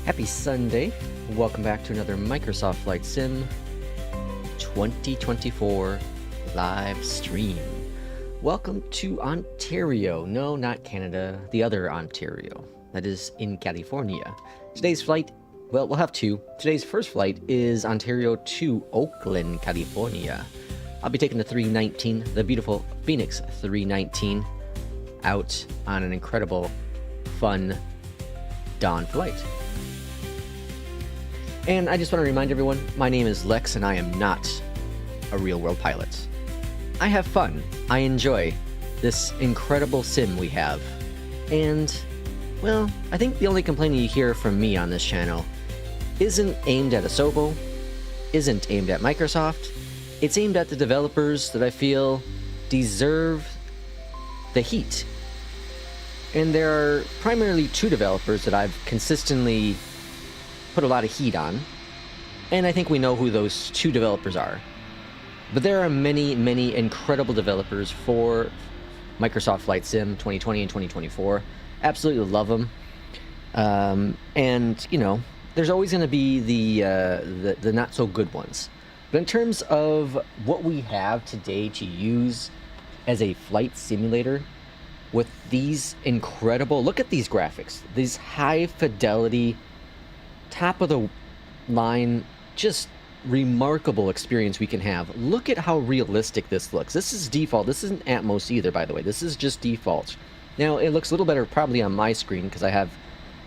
Happy Sunday. Welcome back to another Microsoft Flight Sim 2024 live stream. Welcome to Ontario. No, not Canada, the other Ontario. That is in California. Today's flight, well, we'll have two. Today's first flight is Ontario to Oakland, California. I'll be taking the 319, the beautiful FENIX 319, out on an incredible, fun dawn flight. And I just want to remind everyone, my name is Lex and I am not a real-world pilot. I have fun. I enjoy this incredible sim we have. And, well, I think the only complaint you hear from me on this channel isn't aimed at Asobo, isn't aimed at Microsoft. It's aimed at the developers that I feel deserve the heat. And there are primarily two developers that I've consistently put a lot of heat on, and I think we know who those two developers are. But there are many, many incredible developers for Microsoft Flight Sim 2020 and 2024. Absolutely love them. And, you know, there's always going to be the not-so-good ones. But in terms of what we have today to use as a flight simulator, with these incredible, look at these graphics, these high-fidelity, top-of-the-line, just remarkable experience we can have. Look at how realistic this looks. This is default. This isn't Atmos either, by the way. This is just default. Now, it looks a little better probably on my screen because I have,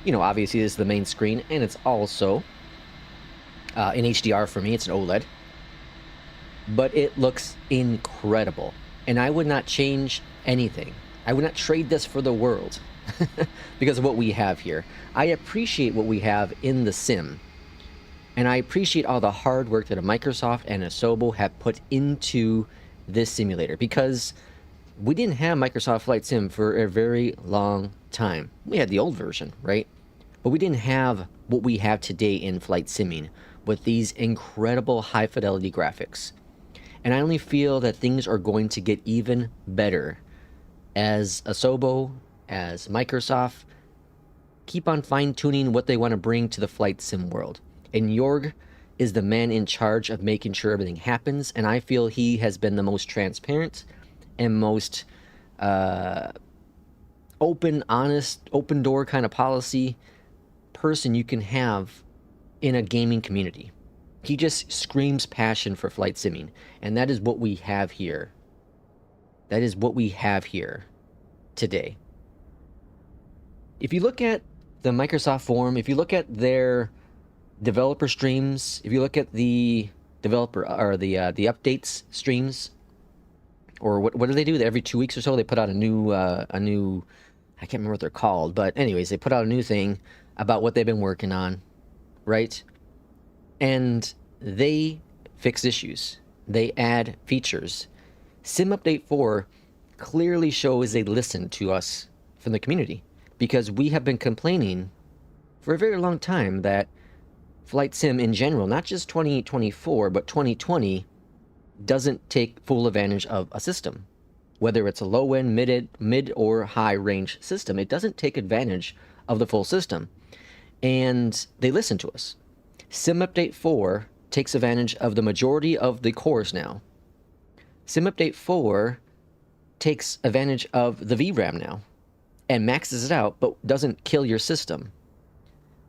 you know, obviously this is the main screen, and it's also in HDR for me. It's an OLED. But it looks incredible. And I would not change anything. I would not trade this for the world because of what we have here. I appreciate what we have in the sim. And I appreciate all the hard work that Microsoft and Asobo have put into this simulator, because we didn't have Microsoft Flight Sim for a very long time. We had the old version, right? But we didn't have what we have today in flight simming with these incredible high-fidelity graphics. And I only feel that things are going to get even better as Asobo, as Microsoft, keep on fine-tuning what they want to bring to the flight sim world. And Yoke is the man in charge of making sure everything happens, and I feel he has been the most transparent and most open, honest, open door kind of policy person you can have in a gaming community. He just screams passion for flight simming, and that is what we have here. That is what we have here today. If you look at the Microsoft forum, if you look at their developer streams, if you look at the developer or the updates streams, or what do they do? Every 2 weeks or so they put out a new I can't remember what they're called, but anyways, they put out a new thing about what they've been working on, right? And they fix issues. They add features. Sim Update 4 clearly shows they listen to us from the community, because we have been complaining for a very long time that Flight Sim in general, not just 2024, but 2020, doesn't take full advantage of a system. Whether it's a low-end, mid or high-range system, it doesn't take advantage of the full system. And they listen to us. Sim Update 4 takes advantage of the majority of the cores now. Sim Update 4 takes advantage of the VRAM now and maxes it out, but doesn't kill your system.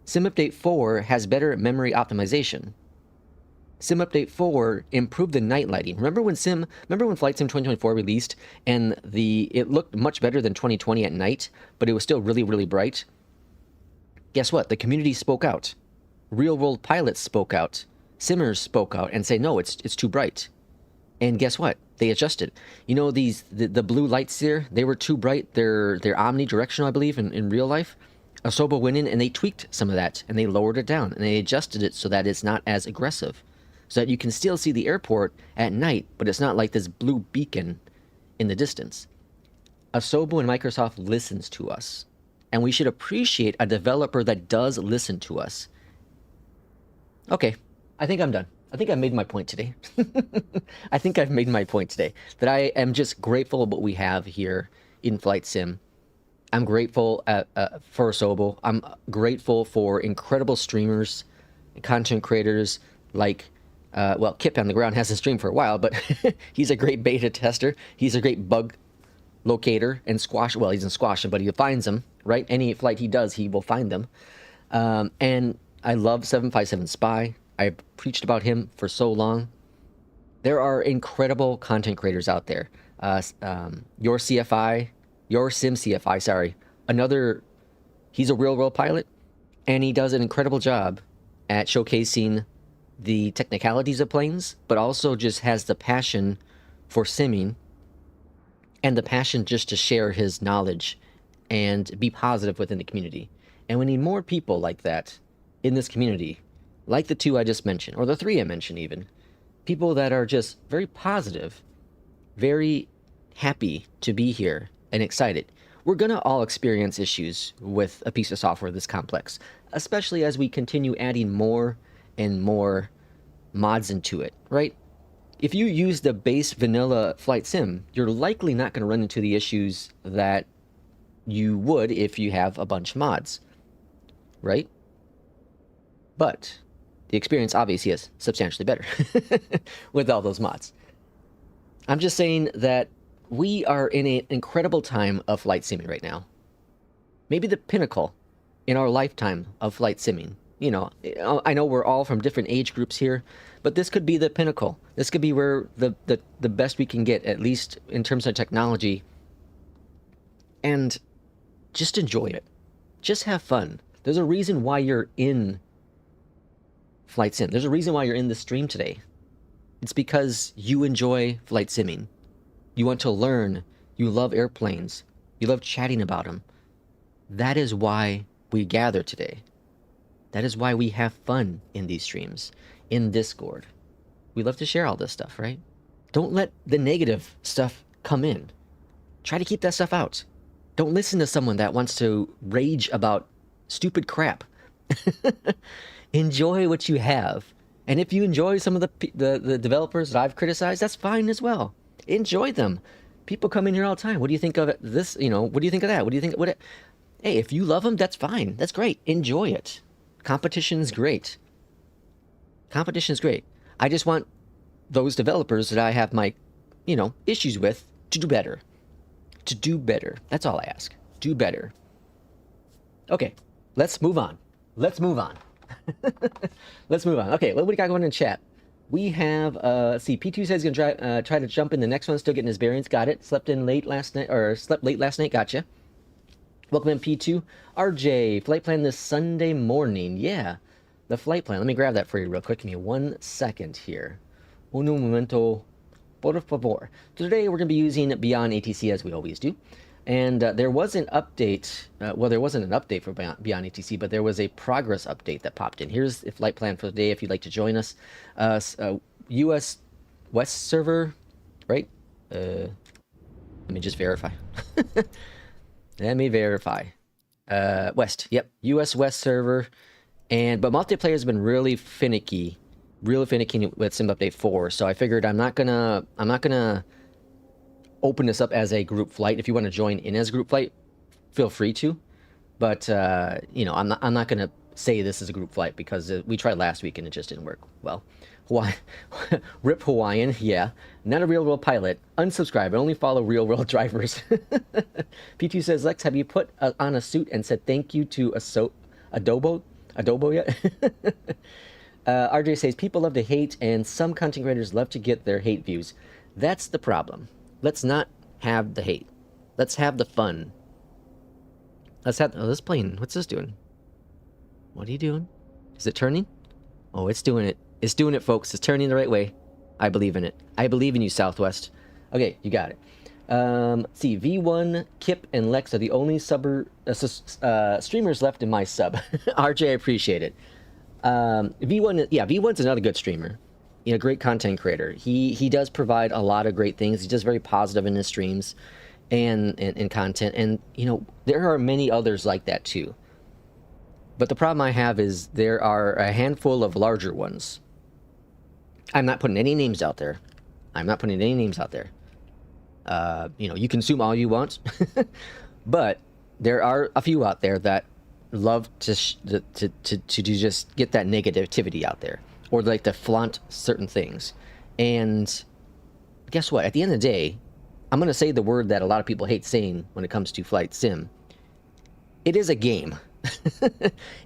Sim Update 4 has better memory optimization. Sim Update 4 improved the night lighting. Remember when Flight Sim 2024 released and it looked much better than 2020 at night, but it was still really, really bright? Guess what? The community spoke out. Real-world pilots spoke out. Simmers spoke out and say, no, it's too bright. And guess what? They adjusted. You know, the blue lights there, they were too bright. They're omnidirectional, I believe, in real life. Asobo went in and they tweaked some of that, and they lowered it down, and they adjusted it so that it's not as aggressive, so that you can still see the airport at night, but it's not like this blue beacon in the distance. Asobo and Microsoft listens to us, and we should appreciate a developer that does listen to us. Okay, I think I'm done. I think I made my point today. I think I've made my point today, that I am just grateful of what we have here in Flight Sim. I'm grateful for Sobo. I'm grateful for incredible streamers and content creators like, well, Kip on the ground hasn't streamed for a while, but he's a great beta tester. He's a great bug locator and squash. Well, he's in squash them, but he finds them, right? Any flight he does, he will find them. And I love 757 Spy. I've preached about him for so long. There are incredible content creators out there. Your CFI, your Sim CFI, sorry. He's a real world pilot, and he does an incredible job at showcasing the technicalities of planes, but also just has the passion for simming and the passion just to share his knowledge and be positive within the community. And we need more people like that in this community, like the two I just mentioned, or the three I mentioned even. People that are just very positive, very happy to be here and excited. We're going to all experience issues with a piece of software this complex, especially as we continue adding more and more mods into it, right? If you use the base vanilla flight sim, you're likely not going to run into the issues that you would if you have a bunch of mods, right? But the experience obviously is substantially better with all those mods. I'm just saying that we are in an incredible time of flight simming right now. Maybe the pinnacle in our lifetime of flight simming. You know, I know we're all from different age groups here, but this could be the pinnacle. This could be where the best we can get, at least in terms of technology. And just enjoy it. Just have fun. There's a reason why you're in flight sim. There's a reason why you're in this stream today. It's because you enjoy flight simming. You want to learn. You love airplanes. You love chatting about them. That is why we gather today. That is why we have fun in these streams, in Discord. We love to share all this stuff, right? Don't let the negative stuff come in. Try to keep that stuff out. Don't listen to someone that wants to rage about stupid crap. Enjoy what you have. And if you enjoy some of the developers that I've criticized, that's fine as well. Enjoy them. People come in here all the time. What do you think of this? You know, what do you think of that? What do you think? Hey, if you love them, that's fine. That's great. Enjoy it. Competition's great. Competition's great. I just want those developers that I have my, issues with to do better. To do better. That's all I ask. Do better. Okay, let's move on. Let's move on. Let's move on. Okay, what do we got going in chat? We have, let's see, P2 says he's going to try to jump in the next one, still getting his bearings. Got it. Slept late last night. Gotcha. Welcome in, P2. RJ, flight plan this Sunday morning. Yeah, the flight plan. Let me grab that for you real quick. Give me 1 second here. Uno momento, por favor. Today we're going to be using Beyond ATC as we always do. And there was an update. Well, there wasn't an update for Beyond ATC, but there was a progress update that popped in. Here's the flight plan for the day if you'd like to join us. US West server, right? Let me just verify. Let me verify. West, yep, US West server. But multiplayer has been really finicky with Sim Update 4. So I figured I'm not gonna open this up as a group flight. If you want to join in as a group flight, feel free to. But I'm not gonna say this is a group flight because we tried last week and it just didn't work well. Rip Hawaiian, yeah. Not a real-world pilot. Unsubscribe. I only follow real-world drivers. P2 says, Lex, have you put on a suit and said thank you to Adobo yet? RJ says, people love to hate and some content creators love to get their hate views. That's the problem. Let's not have the hate. Let's have the fun. Let's have... Oh, this plane. What's this doing? What are you doing? Is it turning? Oh, it's doing it. It's doing it, folks. It's turning the right way. I believe in it. I believe in you, Southwest. Okay, you got it. See, V1, Kip, and Lex are the only streamers left in my sub. RJ, I appreciate it. V1's another good streamer. Great content creator. He does provide a lot of great things. He's just very positive in his streams and content. And, there are many others like that too. But the problem I have is there are a handful of larger ones. I'm not putting any names out there. You can assume all you want. But there are a few out there that love to just get that negativity out there, or like to flaunt certain things. And guess what? At the end of the day, I'm going to say the word that a lot of people hate saying when it comes to flight sim. It is a game.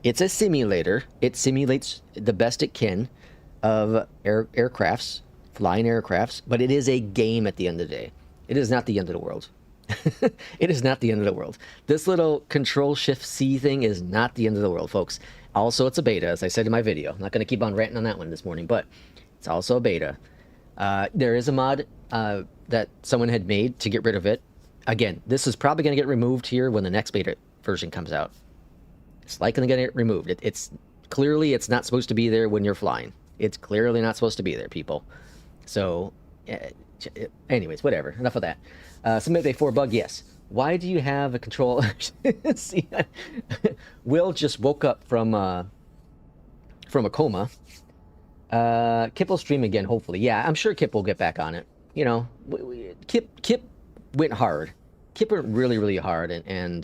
It's a simulator. It simulates the best it can of aircrafts, flying aircrafts, but it is a game at the end of the day. It is not the end of the world. It is not the end of the world. This little Control-Shift-C thing is not the end of the world, folks. Also, it's a beta, as I said in my video. I'm not going to keep on ranting on that one this morning, but it's also a beta. There is a mod that someone had made to get rid of it. Again, this is probably going to get removed here when the next beta version comes out. It's likely going to get removed. It's clearly, it's not supposed to be there when you're flying. It's clearly not supposed to be there, people. So, anyways, whatever. Enough of that. Submit a 4 bug, yes. Why do you have a control? See, Will just woke up from a coma. Kip will stream again, hopefully. Yeah, I'm sure Kip will get back on it. You know, Kip went hard. Kip went really, really hard and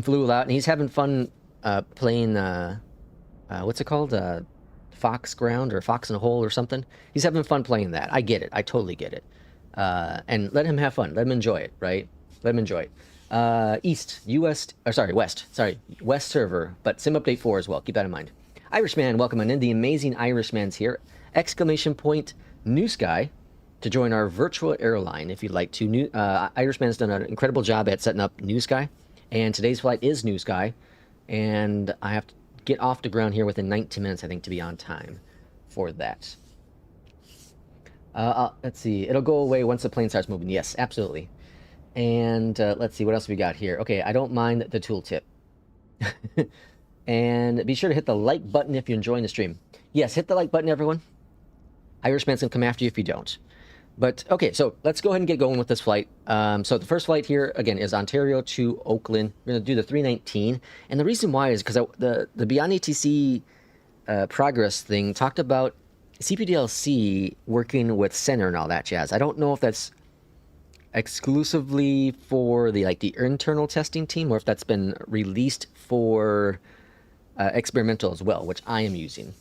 flew out, and he's having fun playing. What's it called? Fox Ground or Fox in a Hole or something. He's having fun playing that. I get it. I totally get it. And let him have fun. Let him enjoy it, right? Let him enjoy it. West server, but Sim Update 4 as well. Keep that in mind. Irishman, welcome on in. The amazing Irishman's here. Exclamation point, New Sky, to join our virtual airline if you'd like to. Irishman's done an incredible job at setting up New Sky, and today's flight is New Sky, and I have to get off the ground here within 19 minutes, I think, to be on time for that. Let's see. It'll go away once the plane starts moving. Yes, absolutely. And let's see what else we got here. Okay, I don't mind the tooltip. And be sure to hit the like button if you're enjoying the stream. Yes, hit the like button, everyone. Irishman's gonna come after you if you don't. But okay, so let's go ahead and get going with this flight. So the first flight here again is Ontario to Oakland. We're gonna do the 319, and the reason why is because the Beyondatc progress thing talked about CPDLC working with Center and all that jazz. I don't know if that's exclusively for the internal testing team, or if that's been released for experimental as well, which I am using.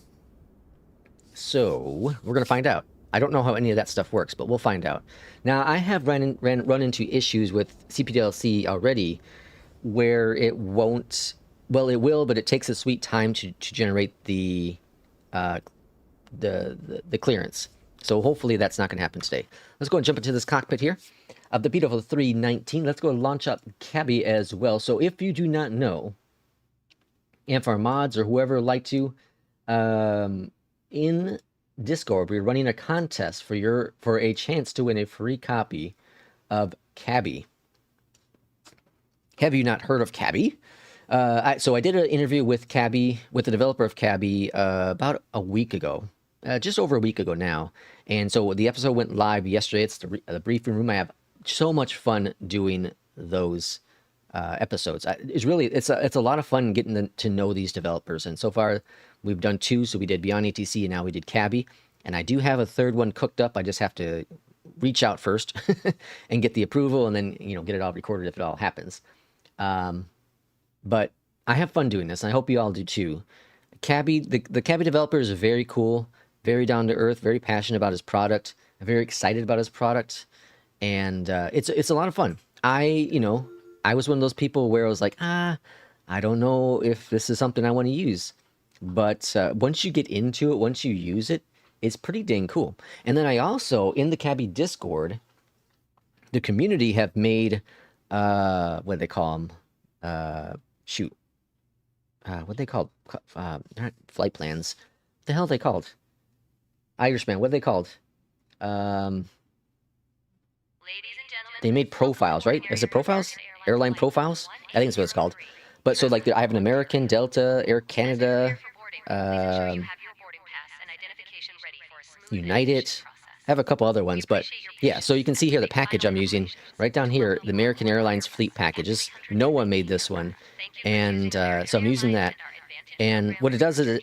So we're gonna find out. I don't know how any of that stuff works, but we'll find out. Now, I have run into issues with CPDLC already, where it won't. Well, it will, but it takes a sweet time to generate the clearance. So hopefully that's not going to happen today. Let's go and jump into this cockpit here of the beautiful 319. Let's go and launch up Cabby as well. So if you do not know, and for our mods or whoever would like to, in Discord, we're running a contest for a chance to win a free copy of Cabby. Have you not heard of Cabby? So I did an interview with Cabby, with the developer of Cabby, about a week ago, just over a week ago now. And so the episode went live yesterday. It's the briefing room. I have so much fun doing those episodes. It's a lot of fun getting to know these developers. And so far, we've done 2. So we did Beyondatc, and now we did Cabby. And I do have a third one cooked up. I just have to reach out first and get the approval, and then get it all recorded if it all happens. But I have fun doing this, and I hope you all do too. Cabby, the Cabby developer is very cool, very down to earth, very passionate about his product, very excited about his product, and it's a lot of fun. I was one of those people where I was like, I don't know if this is something I want to use, but once you get into it, once you use it, it's pretty dang cool. And then I also, in the Cabby Discord, the community have made what do they call them? What they called? Not flight plans. What the hell are they called? Irishman, what are they called? Ladies and gentlemen, they made profiles, right? Is it profiles? Airline profiles? I think that's what it's called. But so I have an American, Delta, Air Canada, United. I have a couple other ones, but yeah, so you can see here the package I'm using. Right down here, the American Airlines fleet packages. No one made this one. And so I'm using that. And what it does is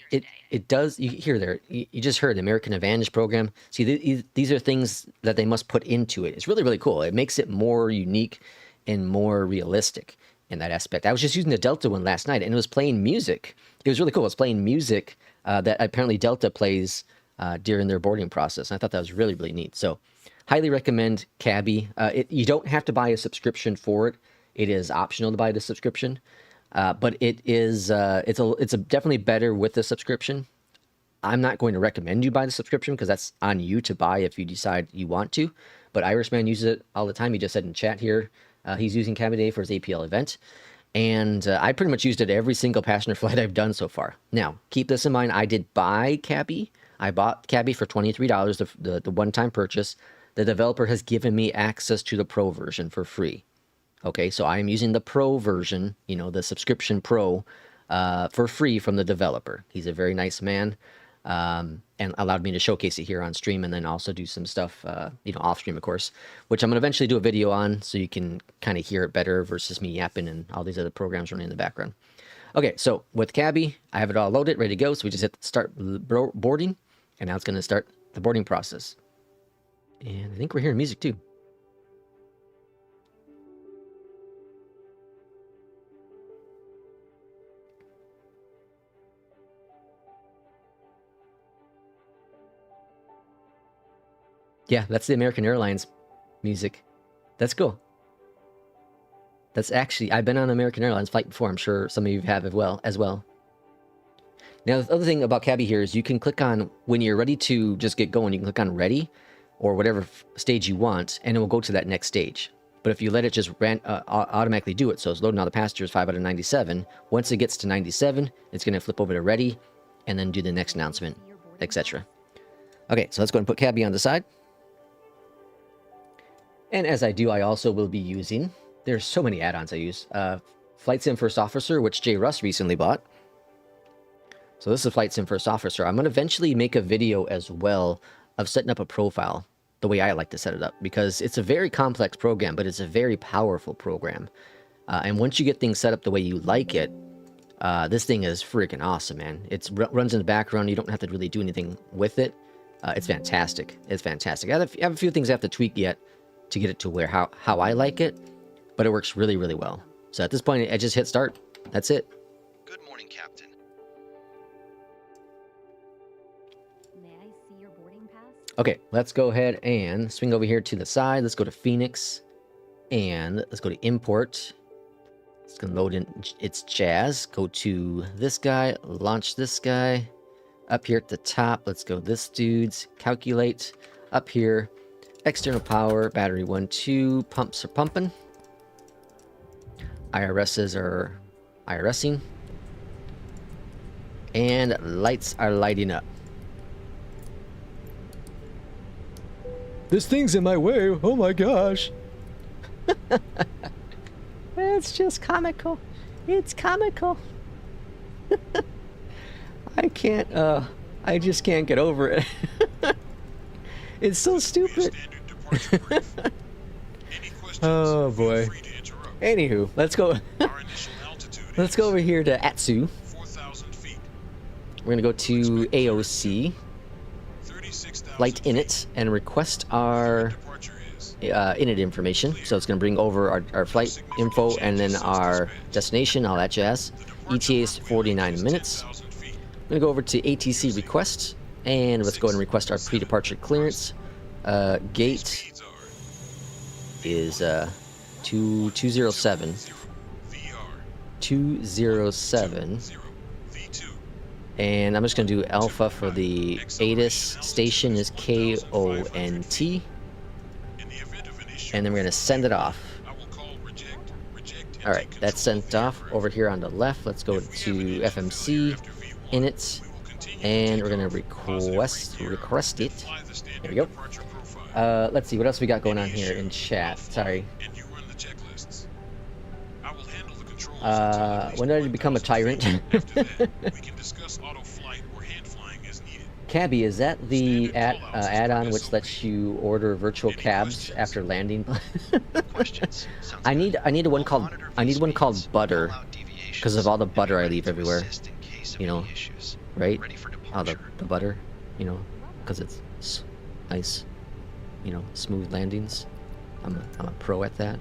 it does, you just heard the American Advantage program. See, these are things that they must put into it. It's really, really cool. It makes it more unique and more realistic. in that aspect. I was just using the Delta one last night, and it was playing music. It was really cool. It was playing music that apparently Delta plays during their boarding process. And I thought that was really, really neat. So highly recommend Cabby. You don't have to buy a subscription for it. It is optional to buy the subscription, but it is it's definitely better with the subscription. I'm not going to recommend you buy the subscription because that's on you to buy if you decide you want to. But Irishman uses it all the time. He just said in chat here he's using Cabby today for his APL event. And I pretty much used it every single passenger flight I've done so far. Now, keep this in mind. I did buy Cabby. I bought Cabby for $23, the one-time purchase. The developer has given me access to the Pro version for free. Okay, so I am using the Pro version, you know, the subscription Pro, for free from the developer. He's a very nice man. And allowed me to showcase it here on stream and then also do some stuff, you know, off stream, of course, which I'm going to eventually do a video on so you can kind of hear it better versus me yapping and all these other programs running in the background. Okay, so with Cabby, I have it all loaded, ready to go. So we just hit start boarding, and now it's going to start the boarding process. And I think we're hearing music too. Yeah, that's the American Airlines music. That's cool. That's actually, I've been on an American Airlines flight before. I'm sure some of you have as well. Now, the other thing about Cabby here is you can click on, when you're ready to just get going, you can click on ready or whatever stage you want, and it will go to that next stage. But if you let it just automatically do it, so it's loading all the passengers 5 out of 97. Once it gets to 97, it's going to flip over to ready and then do the next announcement, etc. Okay, so let's go and put Cabby on the side. And as I do, I also will be using, there's so many add-ons I use. Flight Sim First Officer, which Jay Russ recently bought. So this is Flight Sim First Officer. I'm going to eventually make a video as well of setting up a profile the way I like to set it up, because it's a very complex program, but it's a very powerful program. And once you get things set up the way you like it, this thing is freaking awesome, man. It runs in the background. You don't have to really do anything with it. It's fantastic. It's fantastic. I have a few things I have to tweak yet to get it to where how I like it, but it works really, really well. So at this point, I just hit start. That's it. Good morning, Captain. May I see your boarding pass? Okay, let's go ahead and swing over here to the side. Let's go to FENIX, and let's go to import. It's gonna load in its Jazz. Go to this guy, launch this guy. Up here at the top, let's go this dude's, calculate. Up here, external power, battery 1, 2, pumps are pumping. IRSs are IRSing. And lights are lighting up. This thing's in my way, oh my gosh. It's just comical. It's comical. I just can't get over it. It's so stupid. Oh boy. Anywho, let's go. Let's go over here to Atsu. We're gonna go to AOC, flight init, and request our init information. So it's gonna bring over our flight info and then our destination, all that jazz. ETA is 49 minutes. I'm gonna go over to ATC request, and let's go ahead and request our pre-departure clearance. Gate is 207. 207. And I'm just gonna do alpha for the ATIS. Station is KONT. And then we're gonna send it off. Alright, that's sent off. Over here on the left, let's go to FMC, init, and we're gonna request it. There we go. Let's see, what else we got going on here in chat? Sorry. When did I become a tyrant? Cabby, is that the add-on which lets you order virtual cabs after landing? I need one called butter, because of all the butter I leave everywhere. You know, right? Oh, the butter, you know, because it's nice, you know, smooth landings. I'm a pro at that,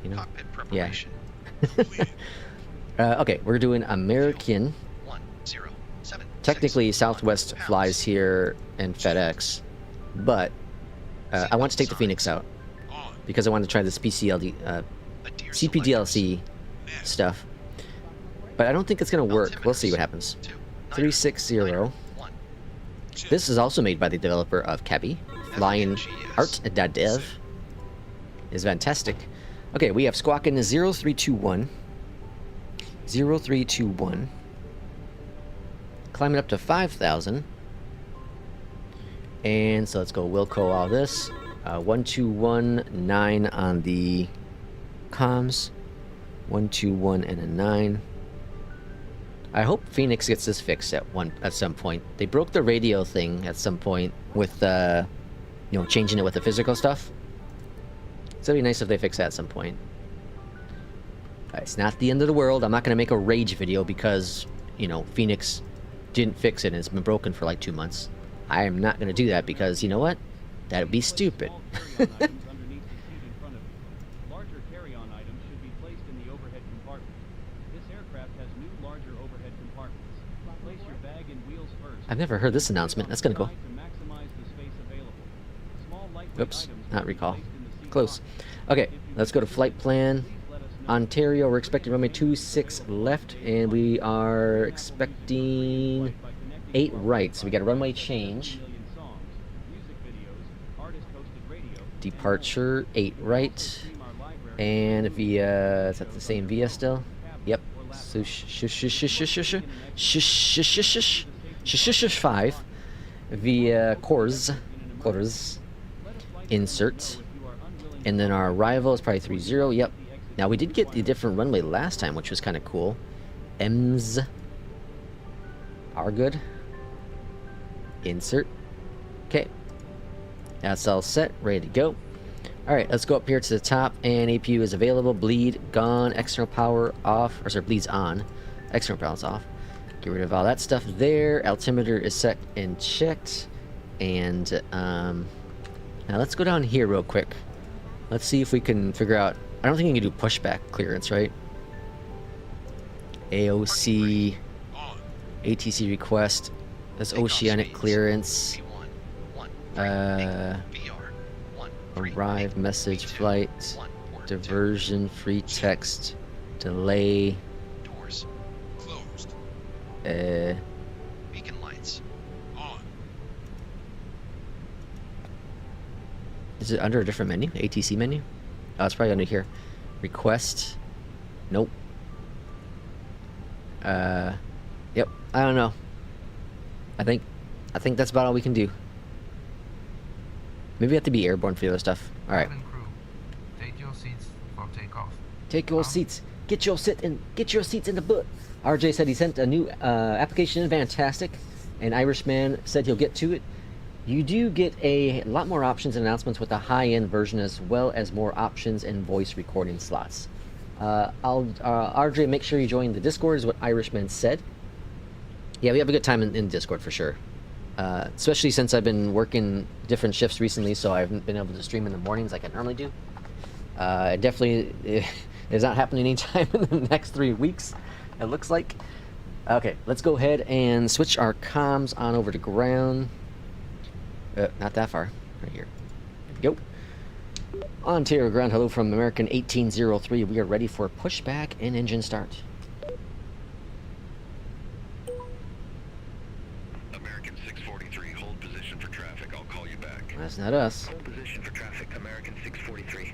you know. Yeah. Okay, we're doing American. 107. Technically, Southwest flies here and FedEx, but I want to take the Phoenix out because I want to try this CPDLC stuff. But I don't think it's going to work. We'll see what happens. 360. This is also made by the developer of Cabby. Flying Art.dev is fantastic. Okay, we have squawking 0321. 0321. Climbing up to 5,000. And so let's go Wilco all this. 1219 on the comms. 121 and a 9. I hope FENIX gets this fixed at some point. They broke the radio thing at some point with you know, changing it with the physical stuff. So it'd be nice if they fix that at some point. It's not the end of the world. I'm not gonna make a rage video because, you know, FENIX didn't fix it and it's been broken for like 2 months. I am not gonna do that because, you know what? That'd be stupid. Larger carry-on items should be placed in the overhead compartment. This aircraft has new larger overhead compartments. Place your bag and wheels first. I've never heard this announcement. That's gonna go. To maximize the space available. Small lightweight Oops, items not can be recall. placed in the seat Close. pocket. Okay, let's go to flight plan. Ontario, we're expecting runway 26 left, and we are expecting 8 right. So we got a runway change. Departure 8 right, and via, is that the same via still? Yep. So 5 via Coors, insert, and then our arrival is probably 30. Yep. Now we did get the different runway last time, which was kind of cool. Ems are good. Insert. Okay. That's all set, ready to go. Alright, let's go up here to the top, and APU is available. Bleed gone, external power off, or sorry, bleed's on. External power's off. Get rid of all that stuff there. Altimeter is set and checked. And now let's go down here real quick. Let's see if we can figure out, I don't think you can do pushback clearance, right? AOC, ATC request. That's oceanic clearance. Arrive, message, flight, diversion, free text, delay. Doors closed. Beacon lights on. Is it under a different menu? ATC menu? Oh, it's probably under here. Request. Nope. Yep. I don't know. I think that's about all we can do. Maybe we have to be airborne for the other stuff. All right. Crew, take your seats for takeoff. Take your seats. Get your seats in the butt. RJ said he sent a new application in. Fantastic. And Irishman said he'll get to it. You do get a lot more options and announcements with the high-end version, as well as more options and voice recording slots. RJ, make sure you join the Discord, is what Irishman said. Yeah, we have a good time in Discord for sure. Especially since I've been working different shifts recently, so I haven't been able to stream in the mornings like I normally do. It definitely is not happening anytime in the next 3 weeks, it looks like. Okay, let's go ahead and switch our comms on over to ground. Not that far, right here. There we go. Ontario ground, hello from American 1803. We are ready for pushback and engine start. That's not us. Hold position for traffic, American 643.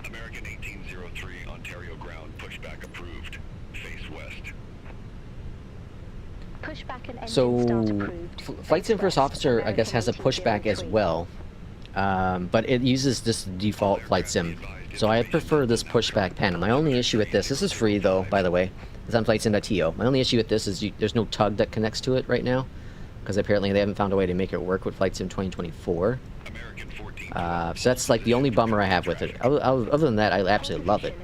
American 1803, Ontario ground, pushback approved. Face west. Pushback and engine So, start approved. Flight Sim First Officer, I guess, has a pushback as well. But it uses this default Flight Sim. So I prefer this pushback panel. My only issue with this is free though, by the way. It's on FlightSim.to. My only issue with this is there's no tug that connects to it right now. Because apparently they haven't found a way to make it work with Flight Sim 2024. So that's like the only bummer I have with it. Other than that, I absolutely love it.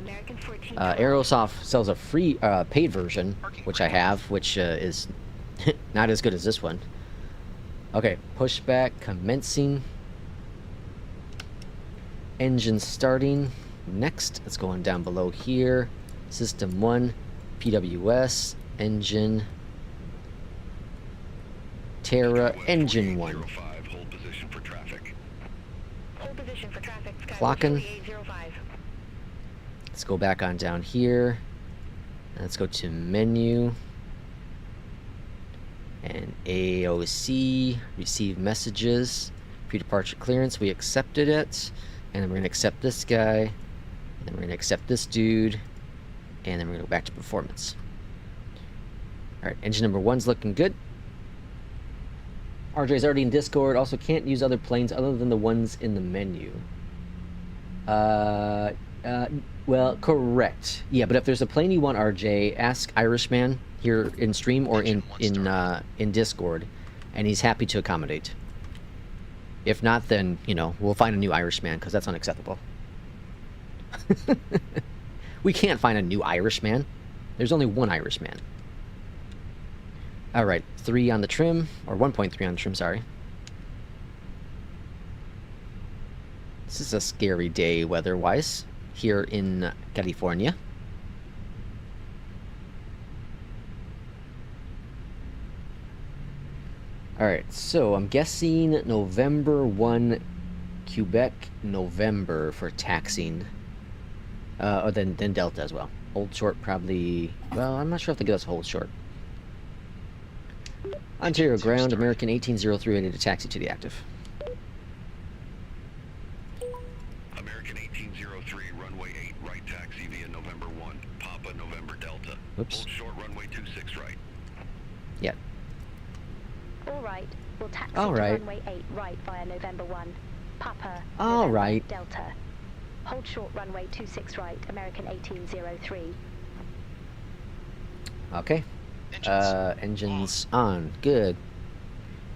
Aerosoft sells a free paid version, which I have, which is not as good as this one. Okay, pushback commencing. Engine starting. next. Let's go on down below here. System 1, PWS, engine, Terra, engine 1. Hold position for traffic. Hold position for traffic. Clocking. 4805. Let's go back on down here. And let's go to menu. And AOC, receive messages. Pre-departure clearance, we accepted it. And then we're going to accept this guy. And then we're going to accept this dude. And then we're going to go back to performance. Alright, engine number 1's looking good. RJ's already in Discord. Also can't use other planes other than the ones in the menu. Well, correct. Yeah, but if there's a plane you want, RJ, ask Irishman here in stream or in Discord, and he's happy to accommodate. If not, then, you know, we'll find a new Irishman, because that's unacceptable. We can't find a new Irishman. There's only one Irishman. Alright, 3 on the trim, or 1.3 on the trim, sorry. This is a scary day weather-wise here in California. Alright, so I'm guessing November 1, Quebec, November for taxing. Or then Delta as well. Hold short probably... Well, I'm not sure if they give us hold short. Ontario ground, American 1803, ready to taxi to the active. American 1803, runway 8, right taxi via November 1, Papa November Delta. Oops. Hold short runway 26 right. Yeah. All right. We'll taxi All to right. runway 8 right via November 1. Papa. All November, right. Delta. Hold short runway 26 right, American 1803. Okay. Engines on. Good.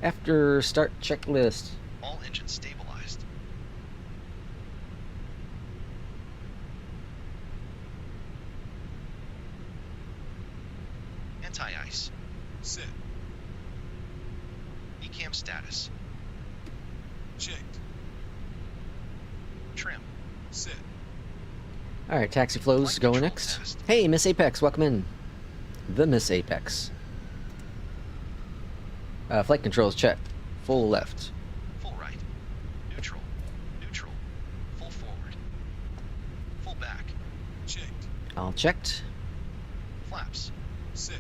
After start checklist. All engines stabilized. Anti-ice. Sit. ECAM status. Checked. Trim. Sit. Alright, taxi flows Flight going control next. test. Hey, Miss Apex, welcome in. The Miss Apex. Flight controls check. Full left. Full right. Neutral. Neutral. Full forward. Full back. Checked. All checked. Flaps. Sit.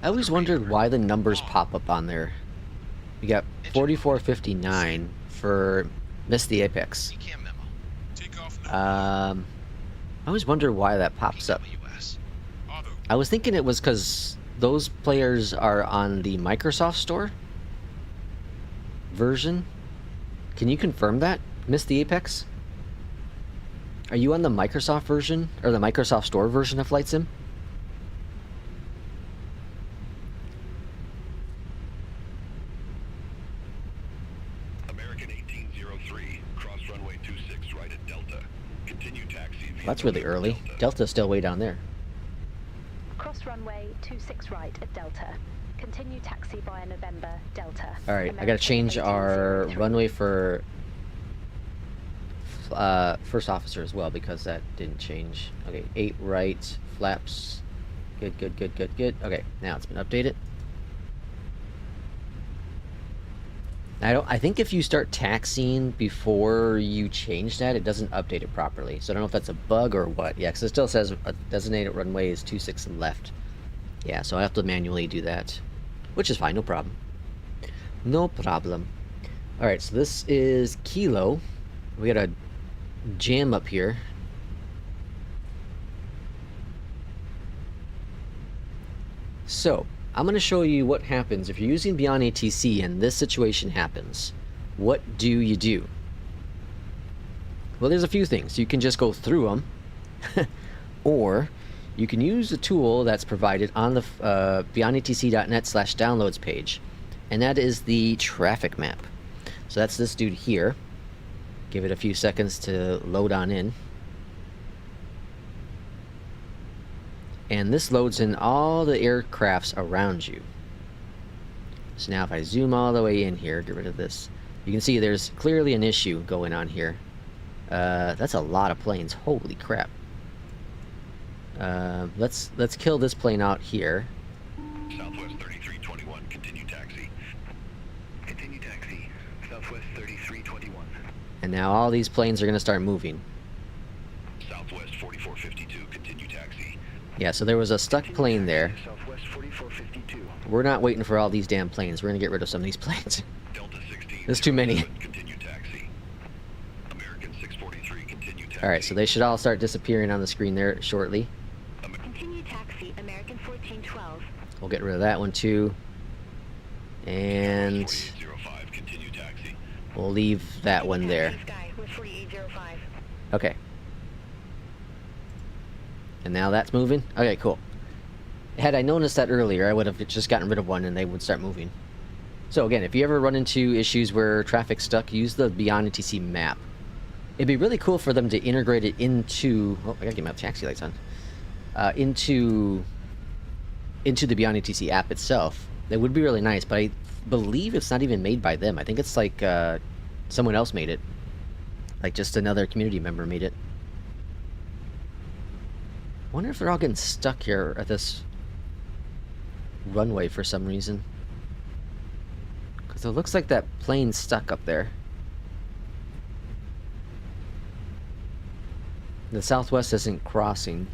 I always wondered why the numbers pop up on there. We got 4459 for Miss the Apex. ECAM memo. Takeoff. I always wonder why that pops up. PWS. Auto. I was thinking it was because those players are on the Microsoft Store version. Can you confirm that, Miss the Apex? Are you on the Microsoft version, or the Microsoft Store version of Flight Sim? American 1803, cross runway 26 right at Delta. Continue taxi via That's really November early. Delta's still way down there. Cross runway 26 right at Delta. Continue taxi via November, Delta. Alright, I gotta change our 1803. runway for first officer as well, because that didn't change. Okay, 8 right, flaps. Good, good, good, good, good. Okay, now it's been updated. I think if you start taxiing before you change that, it doesn't update it properly. So I don't know if that's a bug or what. Yeah, because it still says a designated runway is 26 left. Yeah, so I have to manually do that, which is fine, no problem. No problem. Alright, so this is Kilo. We got a jam up here. So, I'm going to show you what happens if you're using Beyond ATC and this situation happens. What do you do? Well, there's a few things. You can just go through them, or you can use a tool that's provided on the beyondatc.net/downloads page, and that is the traffic map. So that's this dude here. Give it a few seconds to load on in. And this loads in all the aircrafts around you. So now if I zoom all the way in here, get rid of this, you can see there's clearly an issue going on here. That's a lot of planes. Holy crap. Let's kill this plane out here. Southwest 3321, continue taxi. Continue taxi. Southwest 3321. And now all these planes are going to start moving. Southwest 4452, continue taxi. Yeah, so there was a stuck plane there. Southwest 4452. We're not waiting for all these damn planes. We're going to get rid of some of these planes. Delta 16. There's too many. Continue taxi. American 643, continue taxi. Alright, so they should all start disappearing on the screen there shortly. Continue taxi, American 1412. We'll get rid of that one too. And 4805, continue taxi. we'll leave that one there. Sky with 4805. Okay. And now that's moving? Okay, cool. Had I noticed that earlier, I would have just gotten rid of one and they would start moving. So again, if you ever run into issues where traffic's stuck, use the Beyondatc map. It'd be really cool for them to integrate it into... Oh, I gotta get my taxi lights on. Into the Beyondatc app itself. That would be really nice, but I believe it's not even made by them. I think it's like someone else made it. Like just another community member made it. I wonder if they're all getting stuck here at this runway for some reason. Because it looks like that plane's stuck up there. The Southwest isn't crossing.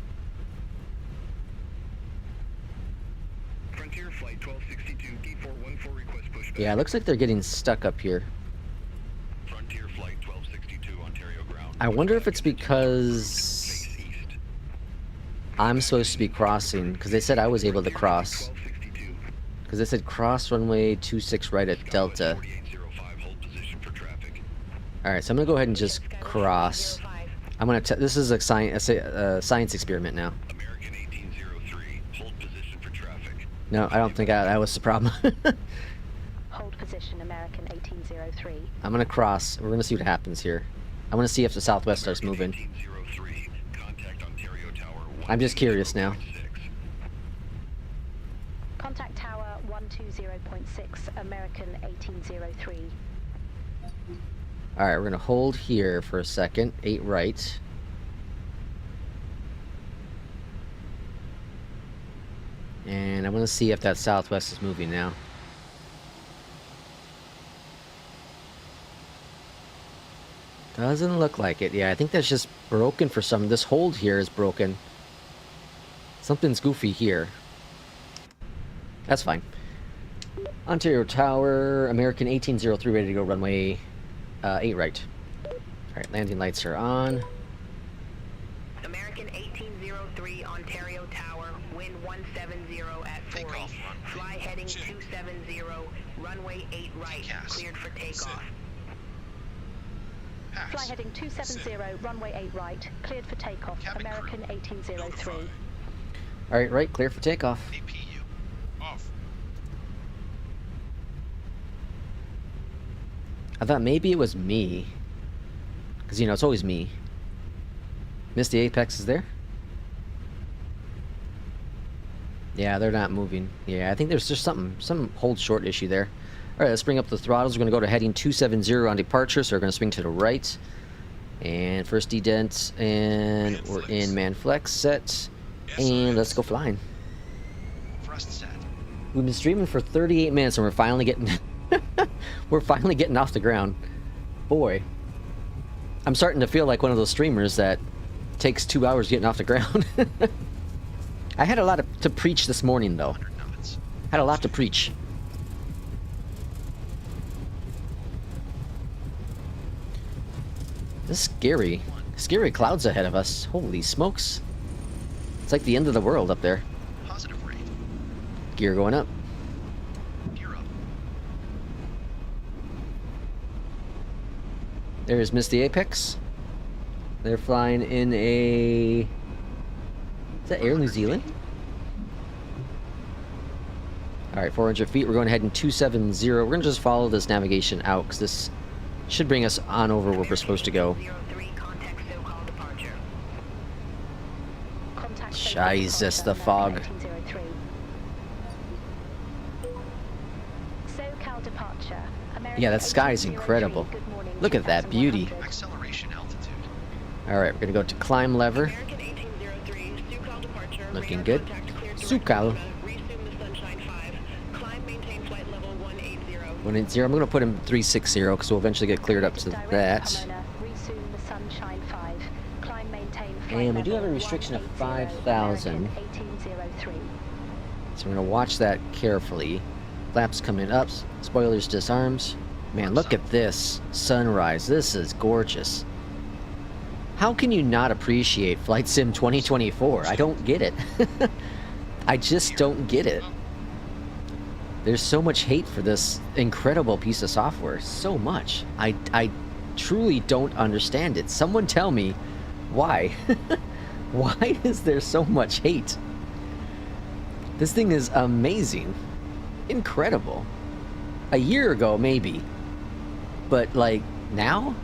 Frontier Flight 1262, D414, request pushback. Yeah, it looks like they're getting stuck up here. Frontier Flight 1262, Ontario ground. I wonder if it's because Face east. I'm supposed to be crossing, because they said I was able to cross. 1262. Because they said cross runway 26 right at Delta. 4805, hold position for traffic. Alright, so I'm going to go ahead and just cross. I'm going to... This is a science experiment now. American 1803, hold position for traffic. No, I don't think that was the problem. Hold position, American 1803. I'm going to cross. We're going to see what happens here. I want to see if the Southwest starts moving. 1803, contact Ontario Tower. I'm just curious now. 120.6. Contact tower 120.6, American 1803. Alright, we're going to hold here for a second. 8 right. And I want to see if that Southwest is moving now. Doesn't look like it. Yeah, I think that's just broken for some. This hold here is broken. Something's goofy here. That's fine. Ontario Tower, American 1803, ready to go runway 8 right. Alright, landing lights are on. American 1803, Ontario Tower, wind 170 at 40. Takeoff, Fly heading Check. 270, runway 8 right, Cast. cleared for takeoff. Pass. Fly heading 270, runway 8 right, cleared for takeoff, Cabin crew. American 1803. Notify. Alright, right, clear for takeoff. APU. Off. I thought maybe it was me. Because, you know, it's always me. Missed the apex is there? Yeah, they're not moving. Yeah, I think there's just some hold short issue there. Alright, let's bring up the throttles. We're going to go to heading 270 on departure, so we're going to swing to the right. And first dedent, and we're in man flex set. And let's go flying. Thrust set. We've been streaming for 38 minutes and we're finally getting... we're finally getting off the ground. Boy. I'm starting to feel like one of those streamers that takes 2 hours getting off the ground. I had a lot to preach this morning, though. 100 knots. Had a lot to preach. This is scary. Scary clouds ahead of us. Holy smokes. It's like the end of the world up there. Positive rate. Gear going up. Gear up. There's Miss the Apex. They're flying in a... Is that Air New Zealand? Alright, 400 feet. We're going ahead in 270. We're going to just follow this navigation out, because this should bring us on over where we're supposed to go. 03, contact SoCal departure. Contact Jesus, departure, the fog. American 1803. SoCal departure, American Yeah, that sky is 1803. incredible. Good morning, Look at that beauty. 2100. Acceleration altitude. All right, we're gonna go to climb lever. American 1803, Sucal departure. Looking radar good. contact cleared to Sucal. Resume the Sunshine 5. Climb, maintain flight level 180. 180. I'm gonna put him 360 because we'll eventually get cleared up to Direct that. Pomona, resume the Sunshine 5. Climb, maintain flight And we do have a level restriction of 180, 5,000. American 1803. So we're gonna watch that carefully. Flaps coming up. Spoilers disarms. Man, look at this sunrise. This is gorgeous. How can you not appreciate Flight Sim 2024? I don't get it. I just don't get it. There's so much hate for this incredible piece of software. So much. I truly don't understand it. Someone tell me why. Why is there so much hate? This thing is amazing. Incredible. A year ago, maybe. But, like, now?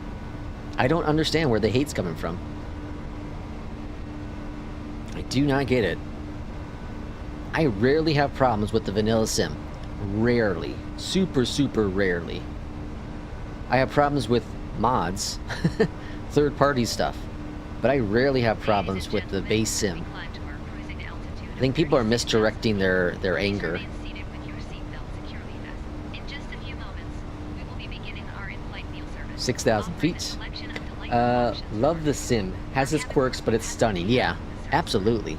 I don't understand where the hate's coming from. I do not get it. I rarely have problems with the vanilla sim. Rarely. Super, super rarely. I have problems with mods. Third-party stuff. But I rarely have problems with the base sim. I think people are misdirecting their anger. 6,000 feet. Love the sim. Has its quirks, but it's stunning. Yeah, absolutely.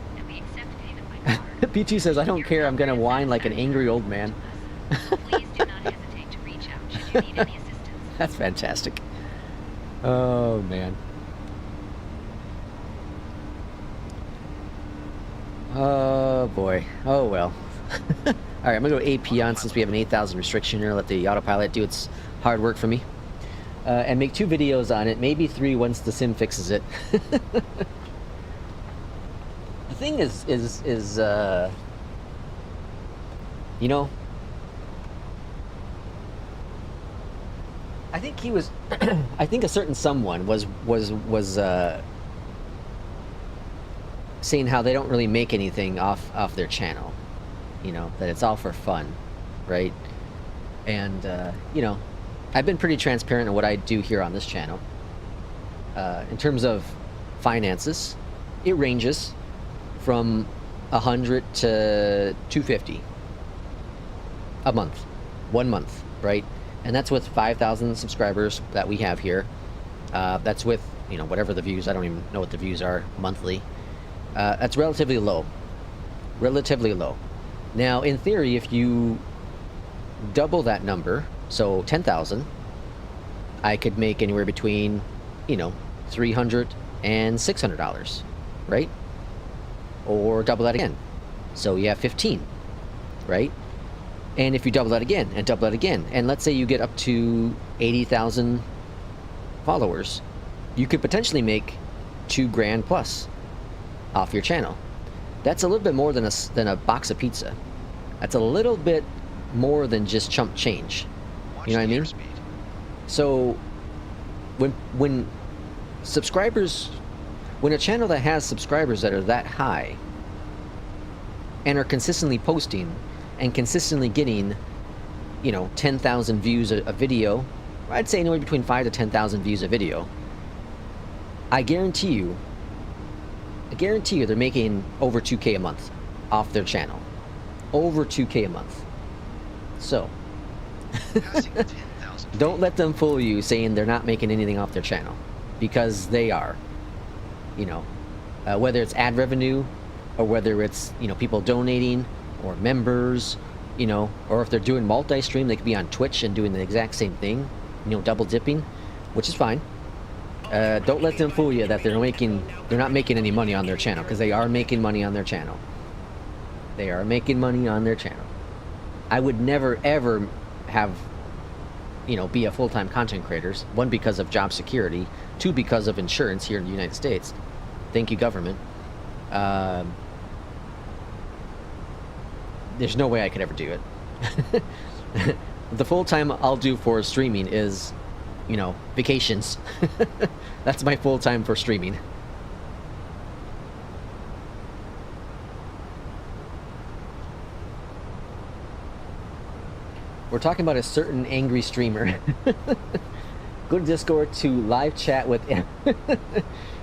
P2 says, I don't care, I'm gonna whine like an angry old man. That's fantastic. Oh, man. Oh, boy. Oh, well. Alright, I'm gonna go AP on since we have an 8,000 restriction here. Let the autopilot do its hard work for me. And make 2 videos on it, maybe 3 once the sim fixes it. The thing is, you know, I think he was, I think a certain someone was saying how they don't really make anything off their channel, you know, that it's all for fun, right? And you know, I've been pretty transparent in what I do here on this channel. In terms of finances, it ranges from 100 to 250 a month, 1 month, right? And that's with 5,000 subscribers that we have here. That's with, you know, whatever the views, I don't even know what the views are monthly. That's relatively low. Relatively low. Now, in theory, if you double that number, so 10,000, I could make anywhere between, you know, $300 and $600, right? Or double that again. So you have 15, right? And if you double that again, and double that again, and let's say you get up to 80,000 followers, you could potentially make $2 grand plus off your channel. That's a little bit more than a box of pizza. That's a little bit more than just chump change. You know what I mean? So when subscribers, when a channel that has subscribers that are that high and are consistently posting and consistently getting, you know, 10,000 views a video, I'd say anywhere between 5 to 10,000 views a video, I guarantee you they're making over 2K a month off their channel. Over 2K a month. So, don't let them fool you saying they're not making anything off their channel, because they are. You know, whether it's ad revenue, or whether it's, you know, people donating, or members, you know, or if they're doing multi-stream, they could be on Twitch and doing the exact same thing, you know, double dipping, which is fine. Don't let them fool you that they're not making any money on their channel, because they are making money on their channel. They are making money on their channel. I would never ever have, you know, be a full-time content creator. 1, because of job security. 2, because of insurance here in the United States. Thank you, government. There's no way I could ever do it. The full-time I'll do for streaming is, you know, vacations. That's my full-time for streaming. We're talking about a certain angry streamer. Go to Discord to live chat with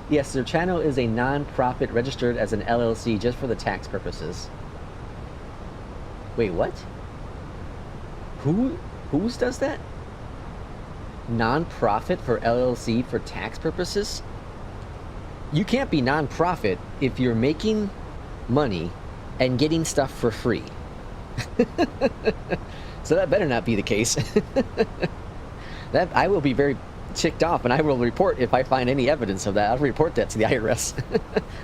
Yes, their channel is a non-profit registered as an LLC just for the tax purposes. Wait, what? Whose does that? Non-profit for LLC for tax purposes? You can't be non-profit if you're making money and getting stuff for free. So that better not be the case. That I will be very ticked off, and I will report if I find any evidence of that. I'll report that to the IRS.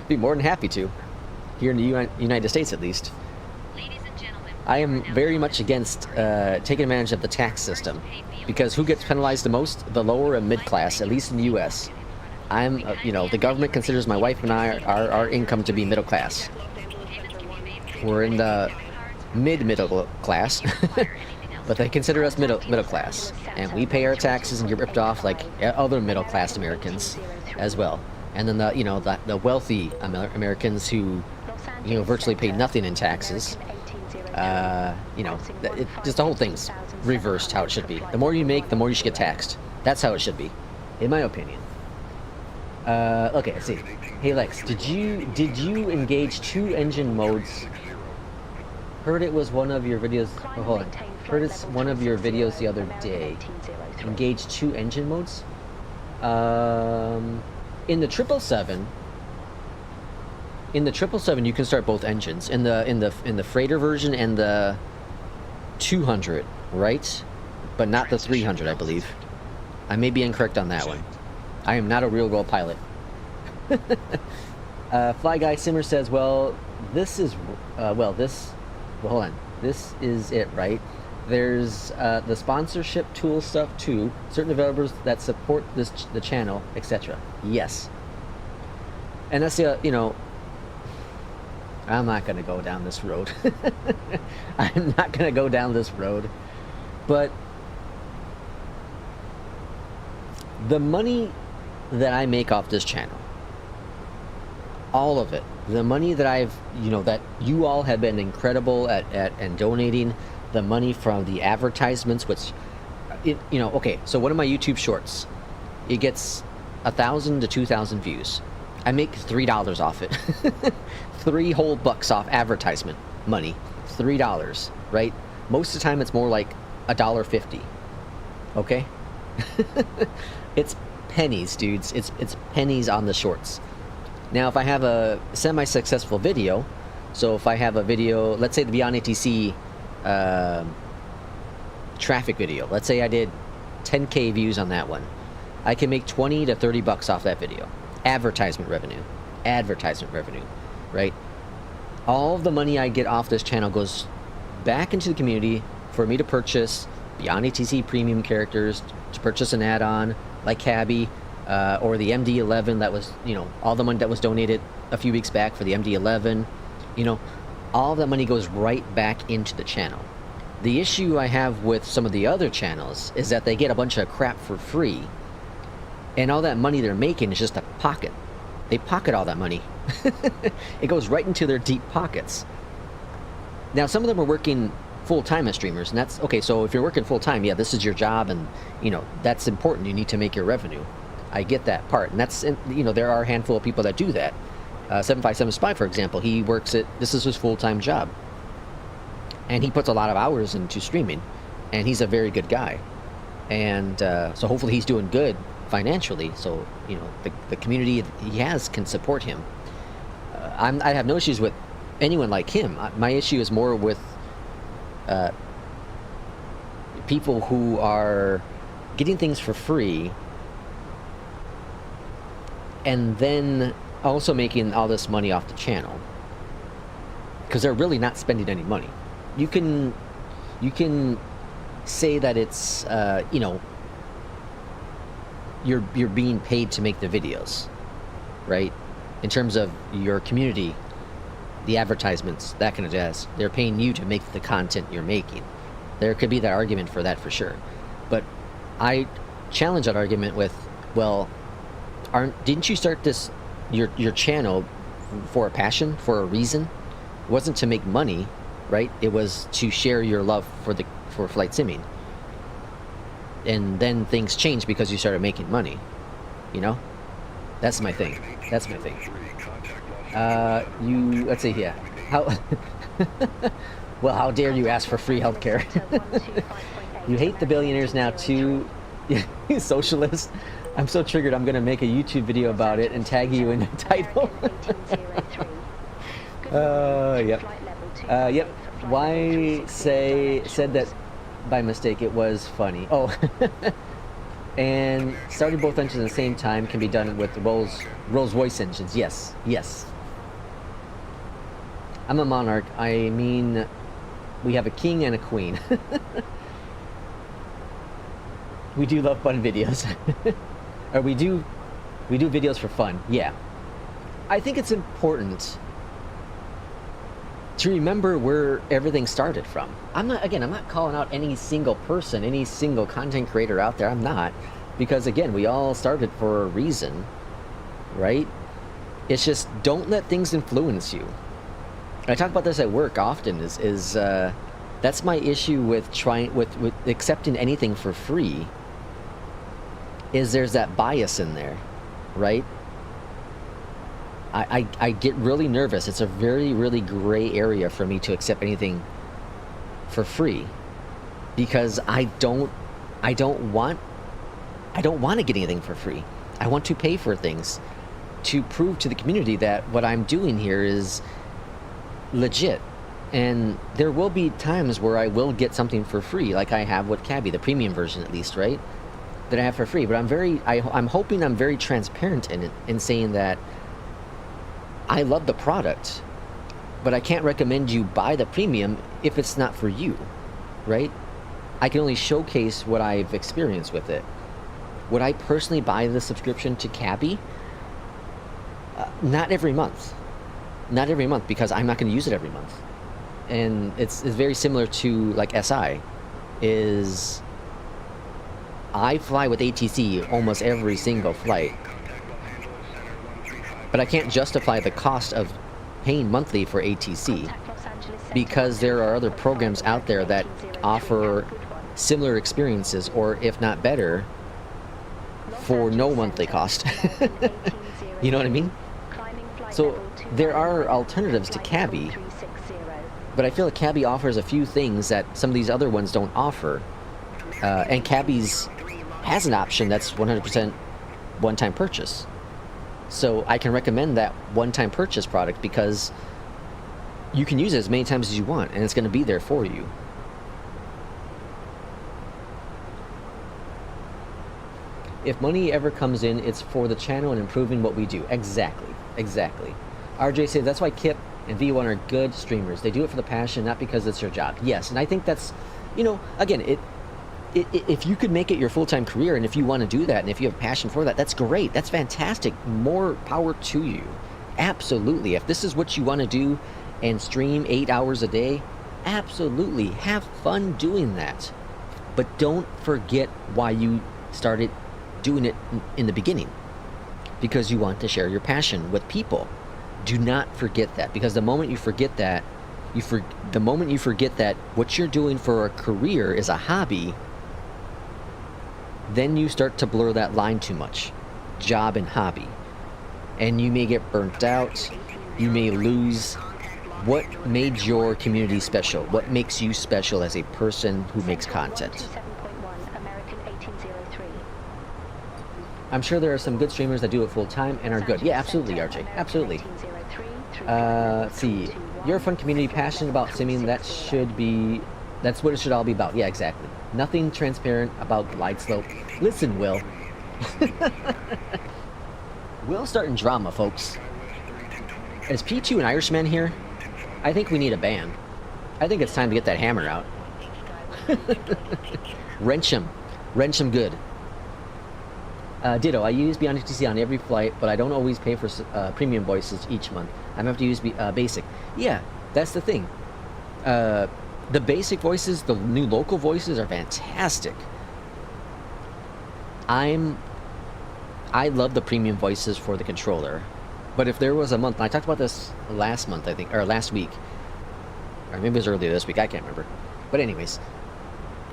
Be more than happy to, here in the United States at least. Ladies and gentlemen, I am very much against taking advantage of the tax system, because who gets penalized the most? The lower and mid class, at least in the U.S. I'm, you know, the government considers my wife and I our income to be middle class. We're in the middle class, but they consider us middle class, and we pay our taxes and get ripped off like other middle class Americans as well. And then the wealthy Americans who virtually pay nothing in taxes. Just the whole thing's reversed how it should be. The more you make, the more you should get taxed. That's how it should be, in my opinion. Okay, let's see. Hey Lex, did you engage 2 engine modes? Heard it was one of your videos. Oh, hold on. Heard it's one of your videos the other day. Engage 2 engine modes. In the 777. In the 777, you can start both engines. In the freighter version and the 200, right? But not the 300, I believe. I may be incorrect on that one. I am not a real-world pilot. Fly Guy Simmer says, well, this is, hold on. This is it, right? There's the sponsorship tool stuff too. Certain developers that support the channel, etc. Yes. And that's the, I'm not going to go down this road. I'm not going to go down this road. But the money that I make off this channel, all of it, the money that I've, that you all have been incredible at and donating, the money from the advertisements, which, okay, so one of my YouTube shorts, it gets 1,000 to 2,000 views. I make $3 off it. $3 whole bucks off advertisement money. $3, right? Most of the time it's more like $1.50. Okay? It's pennies, dudes. It's pennies on the shorts. Now, if I have a semi-successful video, so if I have a video, let's say the Beyondatc traffic video. Let's say I did 10K views on that one. I can make 20 to 30 bucks off that video. Advertisement revenue, right? All of the money I get off this channel goes back into the community for me to purchase Beyondatc premium characters, to purchase an add-on like Cabby, or the MD-11 that was, all the money that was donated a few weeks back for the MD-11, all of that money goes right back into the channel. The issue I have with some of the other channels is that they get a bunch of crap for free, and all that money they're making is just a pocket. They pocket all that money. It goes right into their deep pockets. Now, some of them are working full-time as streamers, and that's okay. So if you're working full-time, yeah, this is your job, and that's important. You need to make your revenue. I get that part, and that's, there are a handful of people that do that. 757 Spy, for example, he works this is his full-time job, and he puts a lot of hours into streaming, and he's a very good guy, and so hopefully he's doing good financially, so the community he has can support him. I have no issues with anyone like him. My issue is more with people who are getting things for free and then also making all this money off the channel, because they're really not spending any money. You can say that it's you're being paid to make the videos, right? In terms of your community, the advertisements, that kind of jazz, they're paying you to make the content you're making. There could be that argument for that for sure, but I challenge that argument with, well, didn't you start your channel for a passion, for a reason? It wasn't to make money, right? It was to share your love for flight simming. And then things changed because you started making money, That's my thing. That's my thing. Let's see here. How, well, how dare you ask for free healthcare? You hate the billionaires now too, socialist. I'm so triggered. I'm gonna make a YouTube video about it and tag you in the title. Yep. Yep. Why said that by mistake? It was funny. Oh. And starting both engines at the same time can be done with Rolls-Royce engines. Yes, yes. I'm a monarch. I mean, we have a king and a queen. We do love fun videos. Or we do videos for fun. Yeah. I think it's important to remember where everything started from. I'm not calling out any single person, any single content creator out there. I'm not. Because again, we all started for a reason, right? It's just don't let things influence you. I talk about this at work often, is that's my issue with with accepting anything for free, is there's that bias in there, right? I get really nervous. It's a very, really gray area for me to accept anything for free, because I don't want to get anything for free. I want to pay for things to prove to the community that what I'm doing here is legit. And there will be times where I will get something for free, like I have with Cabby, the premium version at least, right? That I have for free. But I'm hoping I'm very transparent in it, in saying that I love the product, but I can't recommend you buy the premium if it's not for you, right? I can only showcase what I've experienced with it. Would I personally buy the subscription to Cabby? Not every month. Not every month, because I'm not going to use it every month. And it's very similar to like SI. Is I fly with ATC almost every single flight, but I can't justify the cost of paying monthly for ATC because there are other programs out there that offer similar experiences, or if not better, for no monthly cost. You know what I mean? So there are alternatives to Cabby, but I feel like Cabby offers a few things that some of these other ones don't offer. And Cabby's has an option that's 100% one-time purchase. So I can recommend that one-time purchase product because you can use it as many times as you want, and it's going to be there for you. If money ever comes in, it's for the channel and improving what we do. Exactly. Exactly. RJ says that's why Kip and V1 are good streamers. They do it for the passion, not because it's their job. Yes, and I think that's, you know, again, if you could make it your full-time career, and if you want to do that, and if you have passion for that, that's great. That's fantastic. More power to you. Absolutely. If this is what you want to do and stream 8 hours a day, absolutely. Have fun doing that. But don't forget why you started doing it in the beginning. Because you want to share your passion with people. Do not forget that. Because the moment you forget that, the moment you forget that what you're doing for a career is a hobby, then you start to blur that line too much. Job and hobby. And you may get burnt out. You may lose what made your community special. What makes you special as a person who makes content. I'm sure there are some good streamers that do it full time and are good. Yeah, absolutely, RJ. Absolutely. Let's see. You're a fun community, passionate about simming. That's what it should all be about. Yeah, exactly. Nothing transparent about glide slope. Listen, Will. Will's starting drama, folks. Is P2 an Irishman here? I think we need a band. I think it's time to get that hammer out. Wrench him. Wrench him good. Ditto, I use Beyondatc on every flight, but I don't always pay for premium voices each month. I'm going to have to use basic. Yeah, that's the thing. The basic voices, the new local voices are fantastic. I love the premium voices for the controller. But if there was a month, and I talked about this last month, I think, or last week, or maybe it was earlier this week, I can't remember. But anyways,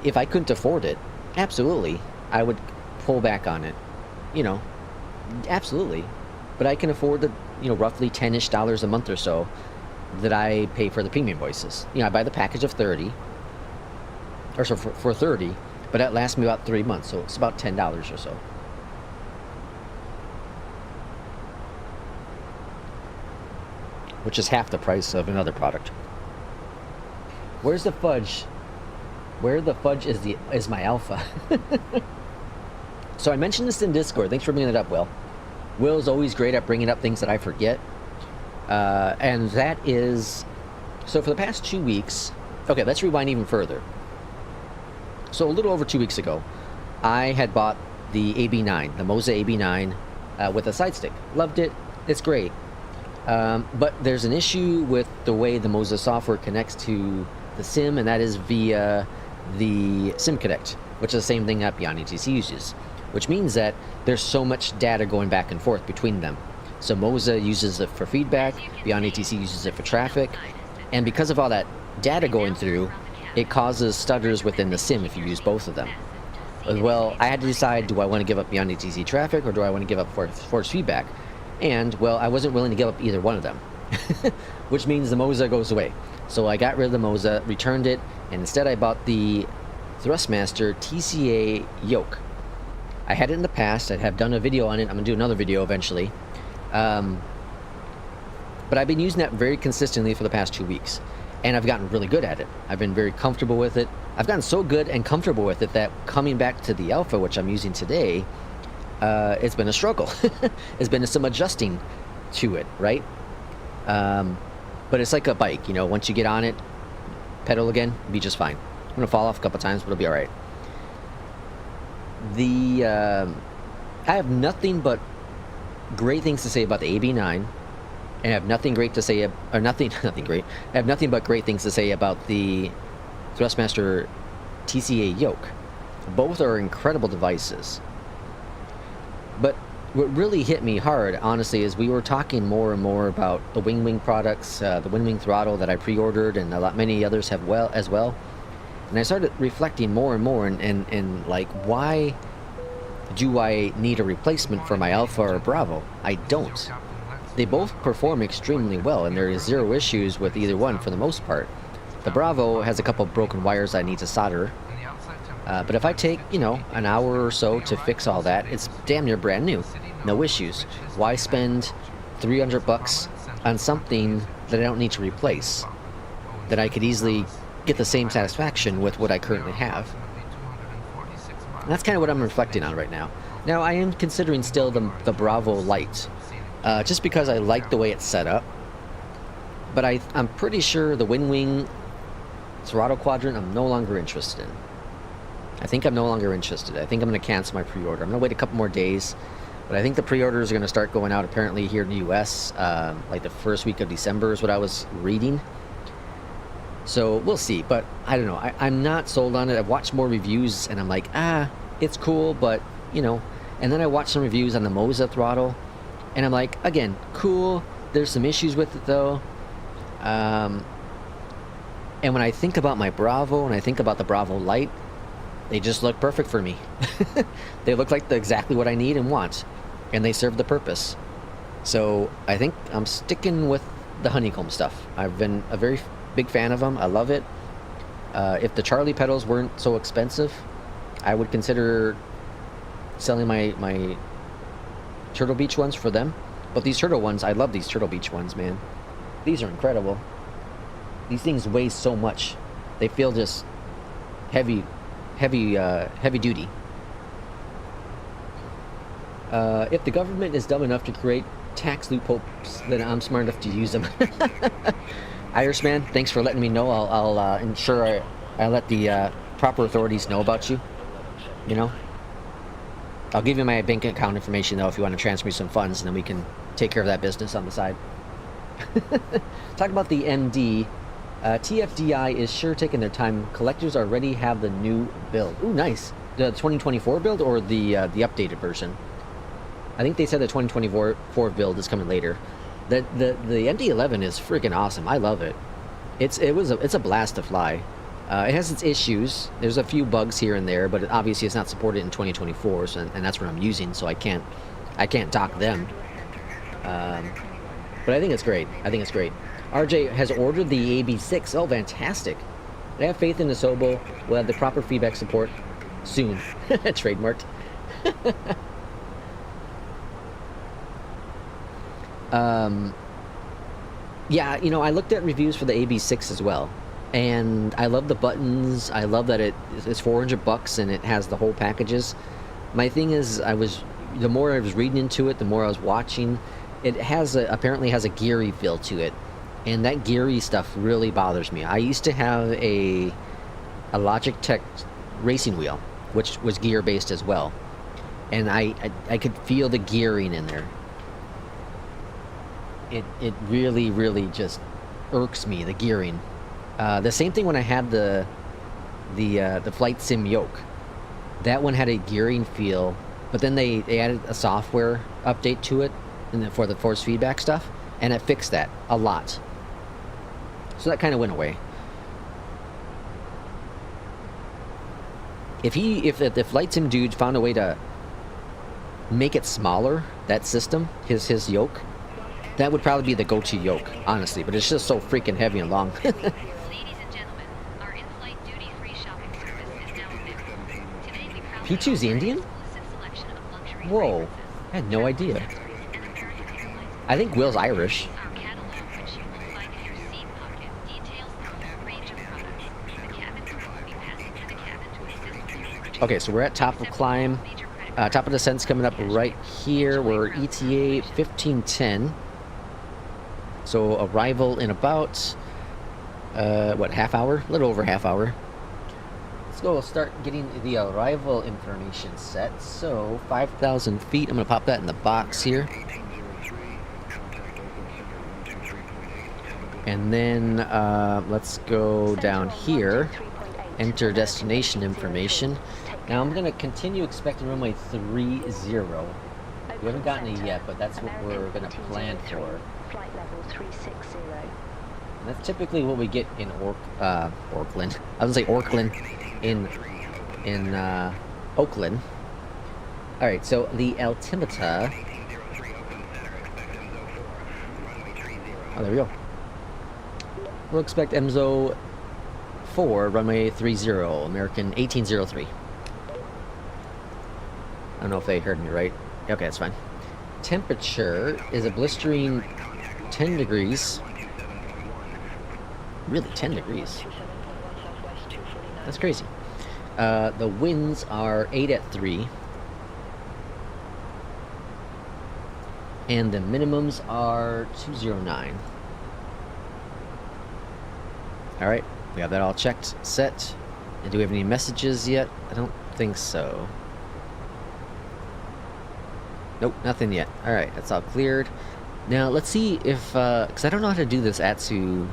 if I couldn't afford it, absolutely, I would pull back on it. You know, Absolutely. But I can afford the, roughly $10-ish a month or so that I pay for the premium voices. I buy the package of 30, or so for 30, but that lasts me about 3 months, so it's about $10 or so. Which is half the price of another product. Where's the fudge? Where the fudge is my alpha? So I mentioned this in Discord. Thanks for bringing it up, Will. Will's always great at bringing up things that I forget. And that is... So for the past 2 weeks... Okay, let's rewind even further. So a little over 2 weeks ago, I had bought the AB9, the Moza AB9, with a side stick. Loved it. It's great. But there's an issue with the way the Moza software connects to the SIM, and that is via the SIM Connect, which is the same thing that Beyondatc uses. Which means that there's so much data going back and forth between them. So Moza uses it for feedback, Beyondatc uses it for traffic, and because of all that data going through, it causes stutters within the SIM if you use both of them. Well, I had to decide, do I want to give up Beyondatc traffic or do I want to give up force feedback? And, well, I wasn't willing to give up either one of them. Which means the Moza goes away. So I got rid of the Moza, returned it, and instead I bought the Thrustmaster TCA Yoke. I had it in the past. I have done a video on it. I'm going to do another video eventually. But I've been using that very consistently for the past 2 weeks. And I've gotten really good at it. I've been very comfortable with it. I've gotten so good and comfortable with it that coming back to the Alpha, which I'm using today, it's been a struggle. It's been some adjusting to it, right? But it's like a bike, once you get on it, pedal again, you'll be just fine. I'm going to fall off a couple times, but it'll be alright. I have nothing but great things to say about the AB9, and I have nothing great to say, or nothing great. I have nothing but great things to say about the Thrustmaster TCA Yoke. Both are incredible devices. But what really hit me hard, honestly, is we were talking more and more about the WinWing products, the WinWing throttle that I pre-ordered, and many others have as well. And I started reflecting more and more, and like, why do I need a replacement for my Alpha or Bravo? I don't. They both perform extremely well, and there is zero issues with either one for the most part. The Bravo has a couple broken wires I need to solder, but if I take, an hour or so to fix all that, it's damn near brand new. No issues. Why spend $300 on something that I don't need to replace? That I could easily get the same satisfaction with what I currently have. And that's kind of what I'm reflecting on right now. Now, I am considering still the Bravo Lite, just because I like the way it's set up. But I'm pretty sure the WinWing throttle quadrant I'm no longer interested in. I think I'm no longer interested. I think I'm going to cancel my pre-order. I'm going to wait a couple more days. But I think the pre-orders are going to start going out apparently here in the US, like the first week of December is what I was reading. So we'll see, but I don't know. I'm not sold on it. I've watched more reviews and I'm like, it's cool, but, and then I watched some reviews on the Moza throttle and I'm like, again, cool. There's some issues with it though. And when I think about my Bravo and I think about the Bravo Lite, they just look perfect for me. They look like exactly what I need and want, and they serve the purpose. So I think I'm sticking with the Honeycomb stuff. I've been a very big fan of them. I love it. If the Charlie pedals weren't so expensive, I would consider selling my Turtlebeach ones for them. But these Turtle ones, I love these Turtlebeach ones, man. These are incredible. These things weigh so much. They feel just heavy duty. If the government is dumb enough to create tax loopholes, then I'm smart enough to use them. Irishman, thanks for letting me know. I'll ensure I let the proper authorities know about you. I'll give you my bank account information though if you want to transfer me some funds, and then we can take care of that business on the side. Talk about the MD. TFDI is sure taking their time. Collectors already have the new build. Ooh, nice. The 2024 build or the updated version? I think they said the 2024 build is coming later. The MD-11 is freaking awesome. I love it. It's a blast to fly. It has its issues. There's a few bugs here and there, but obviously it's not supported in 2024, and that's what I'm using, so I can't I can't dock them. But I think it's great. I think it's great. RJ has ordered the AB6. Oh, fantastic. I have faith in Asobo. We'll have the proper feedback support soon. Trademarked. Yeah, you know, I looked at reviews for the AB6 as well. And I love the buttons. I love that it's $400 and it has the whole packages. My thing is, the more I was reading into it, the more I was watching. It apparently has a geary feel to it, and that geary stuff really bothers me. I used to have a Logitech racing wheel, which was gear based as well, and I could feel the gearing in there. It really just irks me, the gearing. The same thing when I had the Flight Sim Yoke. That one had a gearing feel, but then they added a software update to it for the force feedback stuff, and it fixed that a lot. So that kind of went away. If the Flight Sim dude found a way to make it smaller, that system, his yoke, that would probably be the go-to yoke, honestly. But it's just so freaking heavy and long. Ladies and gentlemen, our in-flight duty-free shopping service is now available. Today we proudly P2's offer an Indian? exclusive selection of luxury Whoa, fragrances, I had no idea. and American Airlines. I think Will's Irish. Our catalog, which you will find in your seat pocket, details the full range of products. The cabin crew will be passing through the cabin to assist with your purchase. Okay, so we're at top of climb. Top of descent's coming up right here. We're ETA 1510. So arrival in about, what, half hour? A little over half hour. Let's go start getting the arrival information set. So 5,000 feet. I'm going to pop that in the box here. And then let's go down here. Enter destination information. Now I'm going to continue expecting runway 30. We haven't gotten it yet, but that's what we're going to plan for. Flight level 360. And that's typically what we get in Auckland. I was gonna say Auckland, in Oakland. All right, so the altimeter. Oh, there we go. We'll expect MZO 4, runway 30, American 1803. I don't know if they heard me right. Okay, that's fine. Temperature is a blistering 10 degrees. Really, 10 degrees. That's crazy. The winds are 8 at 3. And the minimums are 209. Alright, we have that all checked, set. And do we have any messages yet? I don't think so. Nope, nothing yet. Alright, that's all cleared. Now, let's see if, because I don't know how to do this ATSU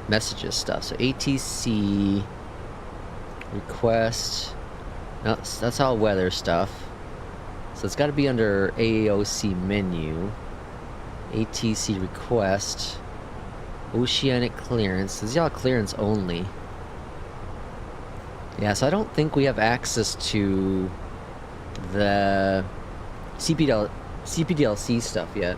messages stuff. So, ATC, request, no, that's all weather stuff. So, it's got to be under AOC menu. ATC request, oceanic clearance. This is all clearance only. Yeah, so I don't think we have access to the CPDLC stuff yet.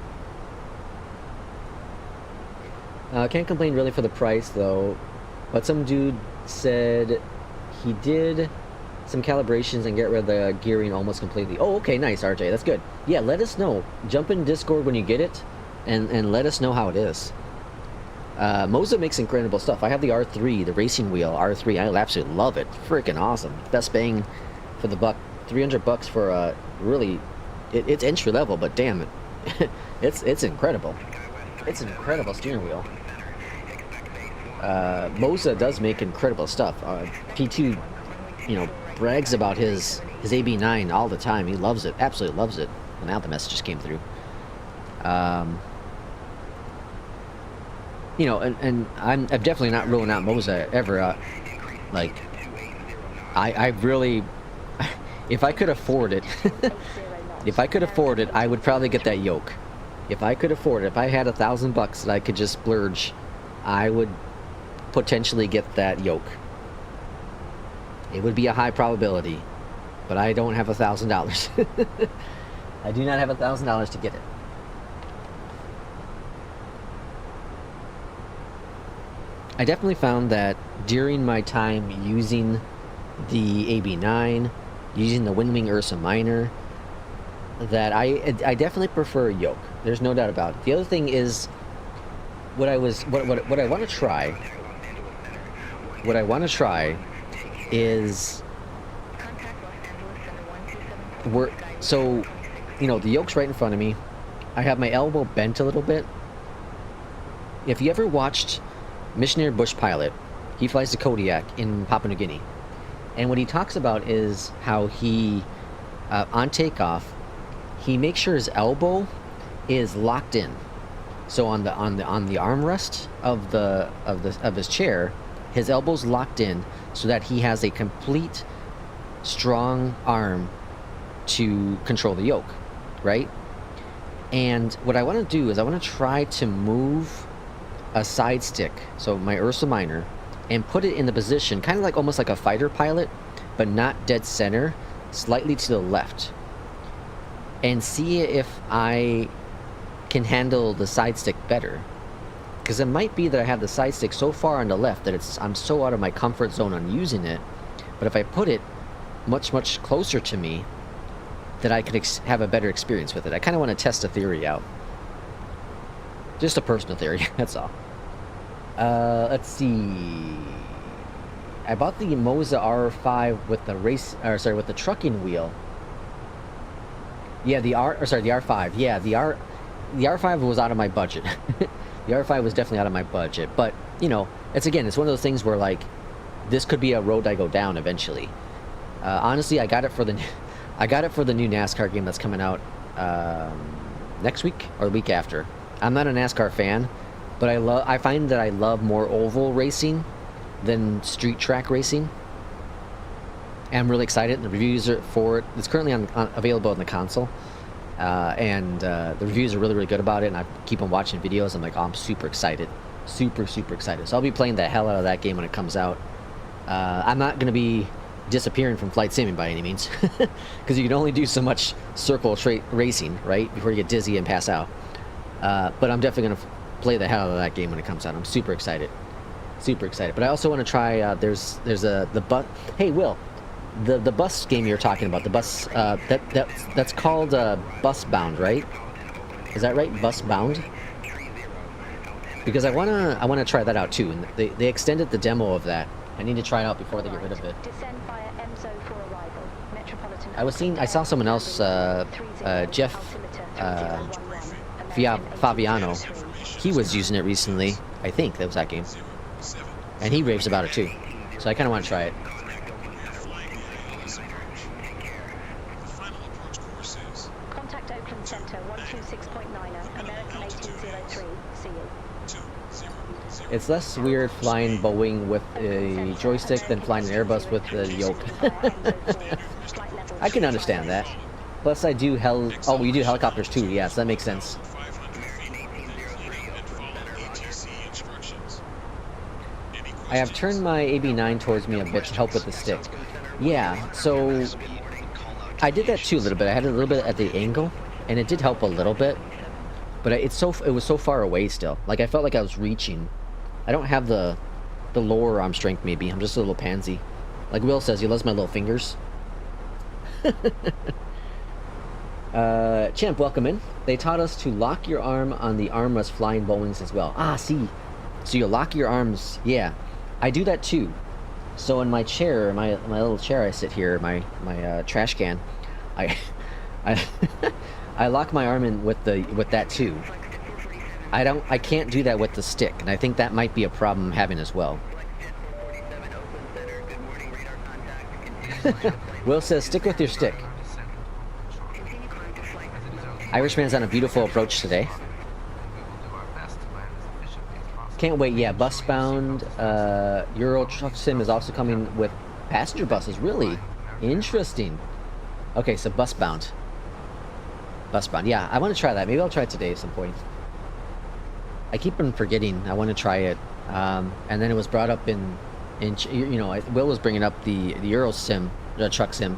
Can't complain really for the price though, but some dude said he did some calibrations and get rid of the gearing almost completely. Oh, okay, nice, RJ, that's good. Yeah, let us know. Jump in Discord when you get it, and let us know how it is. Moza makes incredible stuff. I have the R3, the racing wheel R3. I absolutely love it. Freaking awesome. Best bang for the buck. $300 for a really. It's entry level, but damn it, it's incredible. It's an incredible steering wheel. Moza does make incredible stuff. P2, you know, brags about his AB9 all the time. He loves it, absolutely loves it. And now the messages came through. You know, and I'm definitely not ruling out Moza ever. Like, I really, if I could afford it, if I could afford it, I would probably get that Yoke. If I could afford it, if I had $1,000 that I could just splurge, I would potentially get that Yoke. It would be a high probability, but I don't have $1,000. I do not have $1,000 to get it. I definitely found that during my time using the AB9, using the WinWing Ursa Minor, that I definitely prefer Yoke. There's no doubt about it. The other thing is what I want to try. What I want to try is so, you know, the Yoke's right in front of me. I have my elbow bent a little bit. If you ever watched Missionary Bush Pilot, he flies the Kodiak in Papua New Guinea, and what he talks about is how he, on takeoff, he makes sure his elbow is locked in. So on the armrest of his chair, his elbow's locked in so that he has a complete strong arm to control the yoke, right? And what I want to do is I want to try to move a side stick, so my Ursa Minor, and put it in the position kind of like almost like a fighter pilot, but not dead center, slightly to the left, and see if I can handle the side stick better. Because it might be that I have the side stick so far on the left that I'm so out of my comfort zone on using it, but if I put it much closer to me, that I could have a better experience with it. I kind of want to test the theory out. Just a personal theory, that's all. Let's see. I bought the Moza R5 with the with the trucking wheel. Yeah, the R5. Yeah, the R5 was out of my budget. The R5 was definitely out of my budget, but you know, it's one of those things where like this could be a road I go down eventually. Honestly, I got it for the new NASCAR game that's coming out next week or the week after. I'm not a NASCAR fan, but I find that I love more oval racing than street track racing. And I'm really excited. The reviews for it, it's currently available on the console, and the reviews are really good about it. And I keep on watching videos. I'm like, oh, I'm super excited, super excited. So I'll be playing the hell out of that game when it comes out. I'm not gonna be disappearing from flight simming by any means, because you can only do so much circle racing, right, before you get dizzy and pass out. But I'm definitely gonna play the hell out of that game when it comes out. I'm super excited. But I also want to try. There's the bus. Hey, Will, the bus game you're talking about. The bus that's called Bus Bound, right? Is that right? Bus Bound. Because I wanna try that out too. And they extended the demo of that. I need to try it out before they get rid of it. I saw someone else, Jeff Fabiano. He was using it recently. I think that was that game, and he raves about it too. So I kind of want to try it. Contact Oakland Center 126.9er, American 1803. See you. It's less weird flying Boeing with a joystick than flying an Airbus with a yoke. I can understand that. Plus, I do you do helicopters too. Yes, that makes sense. I have turned my AB9 towards me a bit to help with the stick. Yeah, so I did that too a little bit. I had it a little bit at the angle, and it did help a little bit. But it was so far away still. Like I felt like I was reaching. I don't have the lower arm strength. Maybe I'm just a little pansy. Like Will says, he loves my little fingers. Champ, welcome in. They taught us to lock your arm on the armrest flying Boeings as well. Ah, see. So you lock your arms. Yeah, I do that too. So in my chair, my little chair I sit here, my trash can, I lock my arm in with that too. I can't do that with the stick, and I think that might be a problem I'm having as well. Will says, stick with your stick. Irishman's on a beautiful approach today. Can't wait. Yeah, Bus Bound, Euro Truck Sim is also coming with passenger buses. Really interesting. Okay, so Bus Bound. Yeah, I want to try that. Maybe I'll try it today at some point. I keep on forgetting. I want to try it, and then it was brought up in Will was bringing up the Euro Sim, the Truck Sim,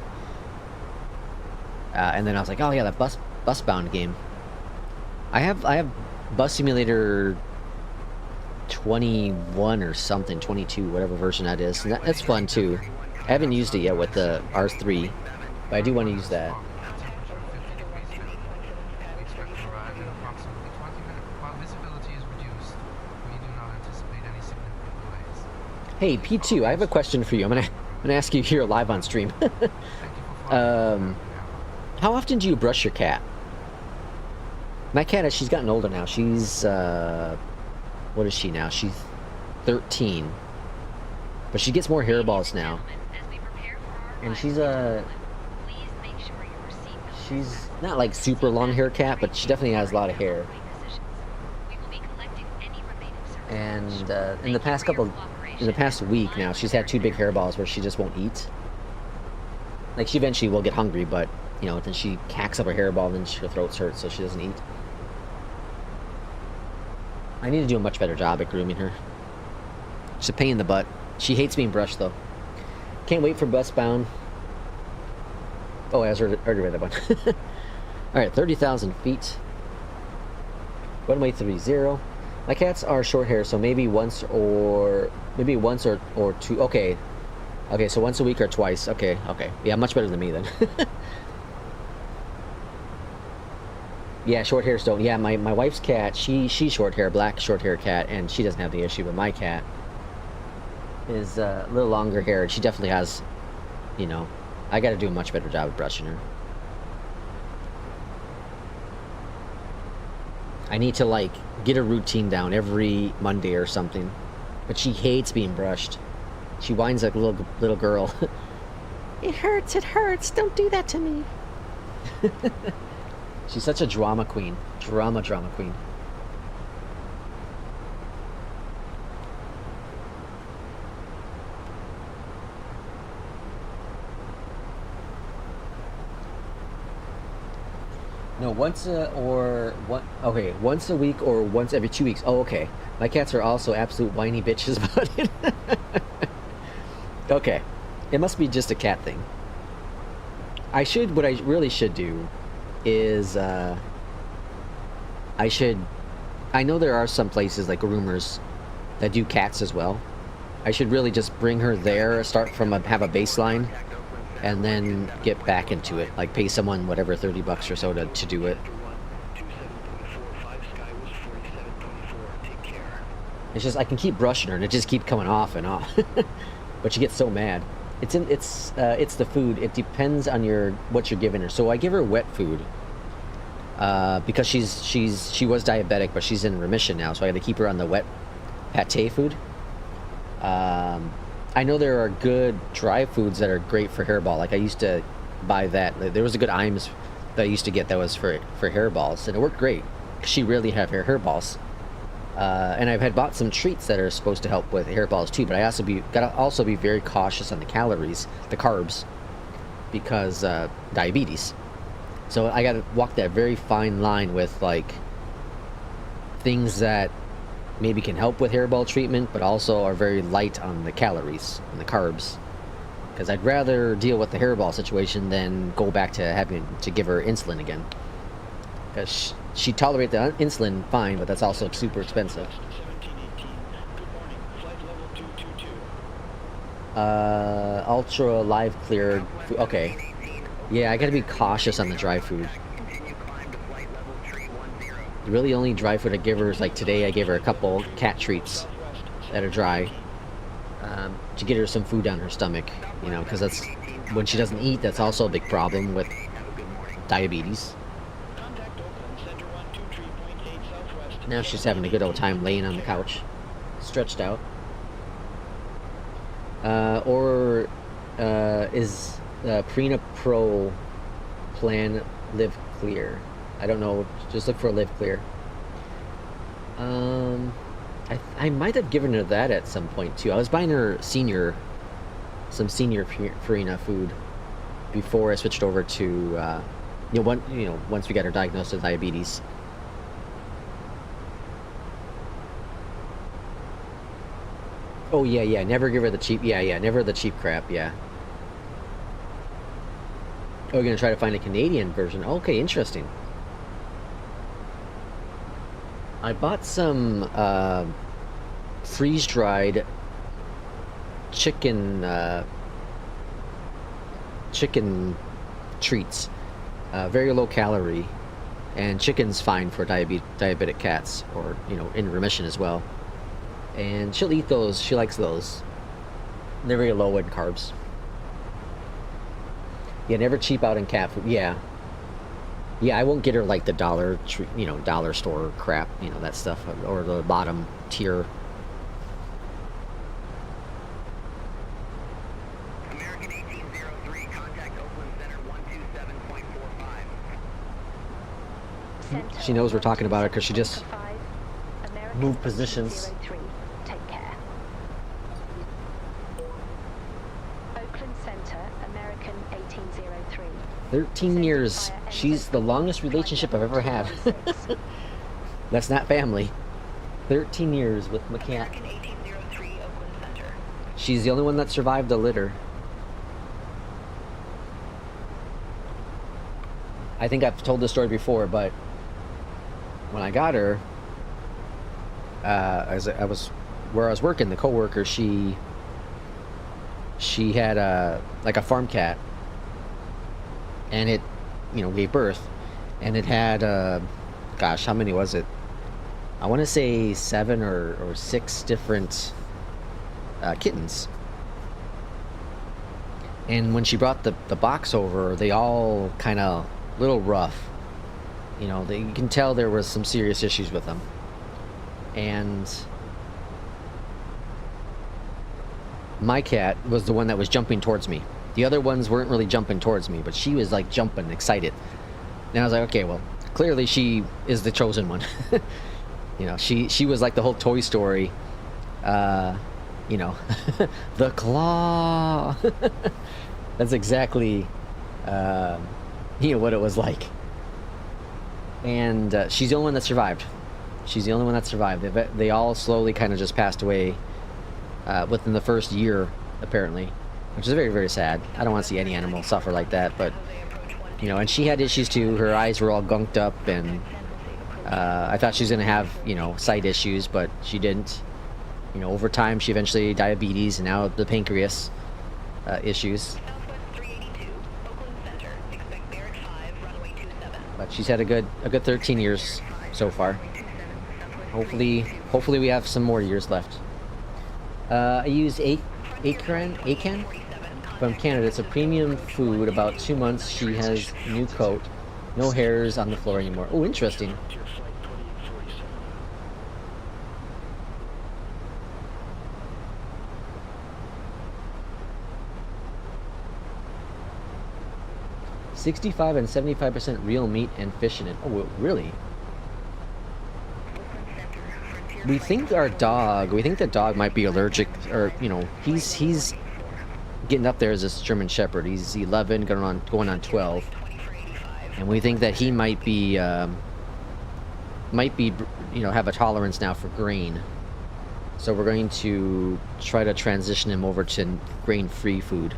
and then I was like, oh yeah, that busbound game. I have Bus Simulator 21 or something, 22, whatever version that is. And that's fun too. I haven't used it yet with the R3, but I do want to use that. Temperature 50 degrees now. We expect to arrive in approximately 20 minutes. While visibility is reduced, we do not anticipate any significant delays. Hey, P2, I have a question for you. I'm gonna ask you here live on stream. Thank you for flying. How often do you brush your cat? My cat, she's gotten older now. She's, what is she now? She's 13. But she gets more hairballs now. And she's she's not like super long hair cat, but she definitely has a lot of hair. And in the past week now, she's had 2 big hairballs where she just won't eat. Like, she eventually will get hungry, but, you know, then she hacks up her hairball and then her throat's hurt, so she doesn't eat. I need to do a much better job at grooming her. She's a pain in the butt. She hates being brushed, though. Can't wait for Busbound. Oh, I already read that one. Alright, 30,000 feet. Runway 30. My cats are short hair, so maybe once or two. Okay. Okay, so once a week or twice. Okay. Yeah, much better than me then. Yeah, short hairs don't. Yeah, my wife's cat, she's short hair, black short hair cat, and she doesn't have the issue, but my cat is a little longer hair, and she definitely has, you know, I gotta do a much better job of brushing her. I need to, like, get a routine down every Monday or something. But she hates being brushed. She whines like a little girl. It hurts, don't do that to me. She's such a drama queen. Drama queen. No, once a week or once every 2 weeks. Oh, okay. My cats are also absolute whiny bitches about it. Okay. It must be just a cat thing. What I really should do is, I know there are some places like groomers that do cats as well. I should really just bring her there, start from have a baseline, and then get back into it. Like, pay someone whatever, $30 or so to do it. It's just, I can keep brushing her and it just keeps coming off and off. But she gets so mad. It's the food. It depends on what you're giving her. So I give her wet food. Because she was diabetic, but she's in remission now, so I got to keep her on the wet pate food. I know there are good dry foods that are great for hairball. Like, I used to buy that. There was a good Iams that I used to get that was for hairballs, and it worked great. She really have hairballs. And I've had bought some treats that are supposed to help with hairballs too, but I gotta also be very cautious on the calories, the carbs, because diabetes. So I gotta walk that very fine line with, like, things that maybe can help with hairball treatment, but also are very light on the calories and the carbs. Because I'd rather deal with the hairball situation than go back to having to give her insulin again. Because she tolerates the insulin fine, but that's also super expensive. Ultra live cleared. Okay. Yeah, I gotta be cautious on the dry food. Really, only dry food I give her is, like, today I gave her a couple cat treats that are dry. To get her some food down her stomach, you know, because that's, when she doesn't eat, that's also a big problem with diabetes. Now she's having a good old time laying on the couch, stretched out. Is Prina Pro plan live clear? I don't know. Just look for live clear. I might have given her that at some point too. I was buying her some senior Prina food before I switched over to once we got her diagnosed with diabetes. Oh yeah, never give her the cheap. Yeah, never the cheap crap. Yeah. Oh, we're gonna try to find a Canadian version. Okay, interesting. I bought some freeze-dried chicken chicken treats, very low calorie, and chicken's fine for diabetic cats, or in remission as well. And she'll eat those. She likes those. They're very low in carbs. Yeah, never cheap out in cat food. Yeah, I won't get her like the dollar store crap, that stuff, or the bottom tier. American 1803, contact Oakland Center 127.45. She knows we're talking about her because she just 5, moved positions. 03. Take care. Oakland Center, American 1803. 13 years. She's the longest relationship I've ever had. That's not family. 13 years with my cat. American 1803, Oakland Center. She's the only one that survived the litter. I think I've told this story before, but when I got her, as I was where I was working, the coworker, she had like a farm cat, and it gave birth, and it had gosh, how many was it? I want to say 7 or 6 different kittens. And when she brought the box over, they all kind of a little rough. You can tell there was some serious issues with them. And my cat was the one that was jumping towards me. The other ones weren't really jumping towards me, but she was like jumping, excited. And I was like, okay, well, clearly she is the chosen one. She was like the whole Toy Story, the claw. That's exactly, what it was like. And she's the only one that survived. They all slowly kind of just passed away within the first year, apparently, which is very, very sad. I don't want to see any animal suffer like that, but, and she had issues too. Her eyes were all gunked up, and I thought she was going to have, sight issues, but she didn't. Over time, she eventually diabetes, and now the pancreas issues. Southwest 382, Oakland Center. Expect Barrett 5, runway 27. But she's had a good 13 years so far. Hopefully we have some more years left. I use Acan from Canada. It's a premium food. About 2 months. She has new coat. No hairs on the floor anymore. Oh, interesting. Your flight 2847. 65 and 75% real meat and fish in it. Oh, really? We think the dog might be allergic, or he's getting up there as a German Shepherd. He's 11, going on 12, and we think that he might be have a tolerance now for grain. So we're going to try to transition him over to grain-free food.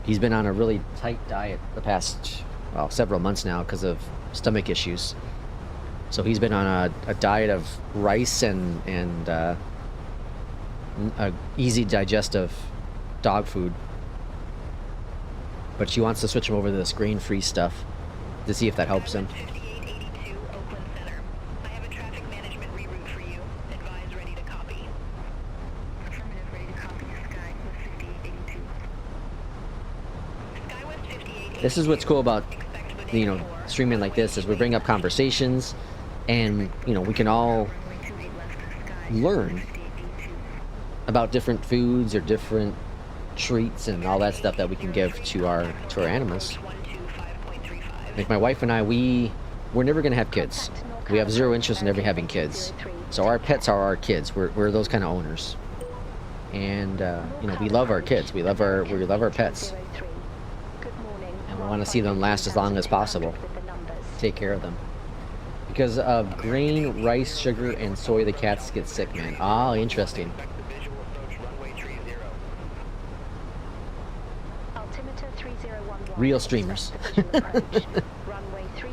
He's been on a really tight diet the past, several months now because of stomach issues. So he's been on a diet of rice and easy digestive dog food. But she wants to switch him over to this grain-free stuff to see if that helps him. 5882, Oakland Center. I have a traffic management reroute for you. Advise ready to copy. Affirmative, ready to copy. Skywest 5882. Skywest 5882. This is what's cool about streaming like this, is we bring up conversations, and we can all learn about different foods or different treats and all that stuff that we can give to our animals. Like my wife and I, we're never gonna have kids. We have zero interest in ever having kids. So our pets are our kids. We're those kind of owners, and we love our kids. We love our pets, and we want to see them last as long as possible. Take care of them. Because of grain, rice, sugar, and soy, the cats get sick, man. Ah, interesting. Visual approach runway 30. Altimeter 3011. Real streamers. expect the visual approach. Runway 30.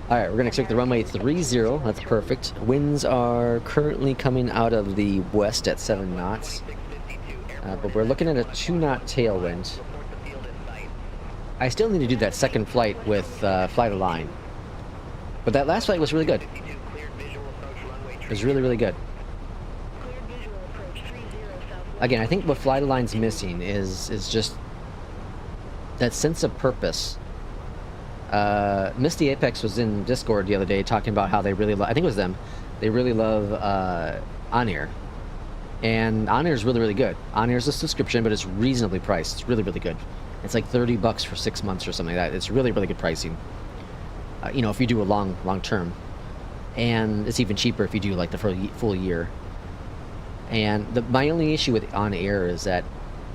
All right, we're gonna check the runway 30. That's perfect. Winds are currently coming out of the west at 7 knots, but we're looking at a 2-knot tailwind. I still need to do that second flight with Fly the Line, but that last flight was really good. It was really, really good. Again, I think what Fly the Line's missing is just that sense of purpose. Misty Apex was in Discord the other day talking about how they really love, I think it was them, they really love On-Air. And On-Air is really, really good. On-Air is a subscription, but it's reasonably priced. It's really, really good. It's like $30 for 6 months or something like that. It's really, really good pricing. You know, if you do a long term. And it's even cheaper if you do like the full year. And my only issue with On-Air is that,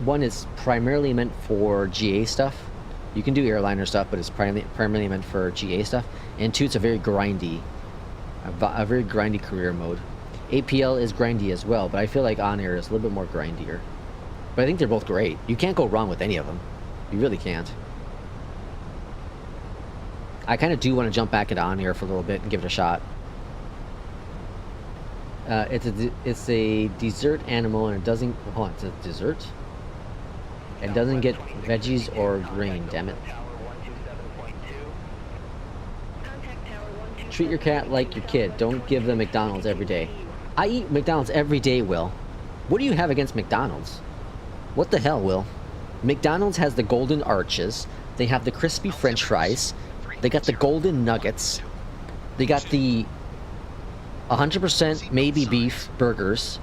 one, it's primarily meant for GA stuff. You can do airliner stuff, but it's primarily meant for GA stuff. And two, it's a very grindy career mode. APL is grindy as well, but I feel like On-Air is a little bit more grindier. But I think they're both great. You can't go wrong with any of them. You really can't. I kind of do want to jump back into On-Air for a little bit and give it a shot. It's a dessert animal, and it doesn't. Hold on, it's a dessert. It doesn't get veggies or grain. Damn it! Treat your cat like your kid. Don't give them McDonald's every day. I eat McDonald's every day, Will. What do you have against McDonald's? What the hell, Will? McDonald's has the golden arches. They have the crispy French fries. They got the golden nuggets. They got the 100% maybe beef burgers.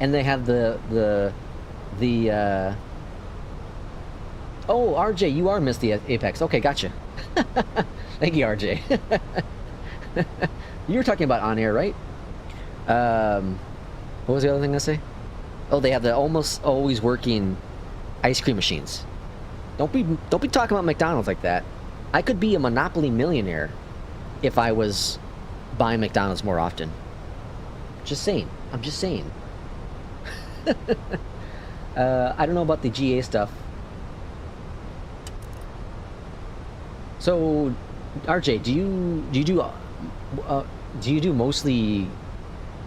And they have the oh, RJ, you are Misty Apex. Okay, gotcha. Thank you, RJ. You were talking about On-Air, right? What was the other thing I say? Oh, they have the almost always working ice cream machines. Don't be talking about McDonald's like that. I could be a Monopoly millionaire if I was buying McDonald's more often. Just saying. I'm just saying. I don't know about the GA stuff. So, RJ, do you do mostly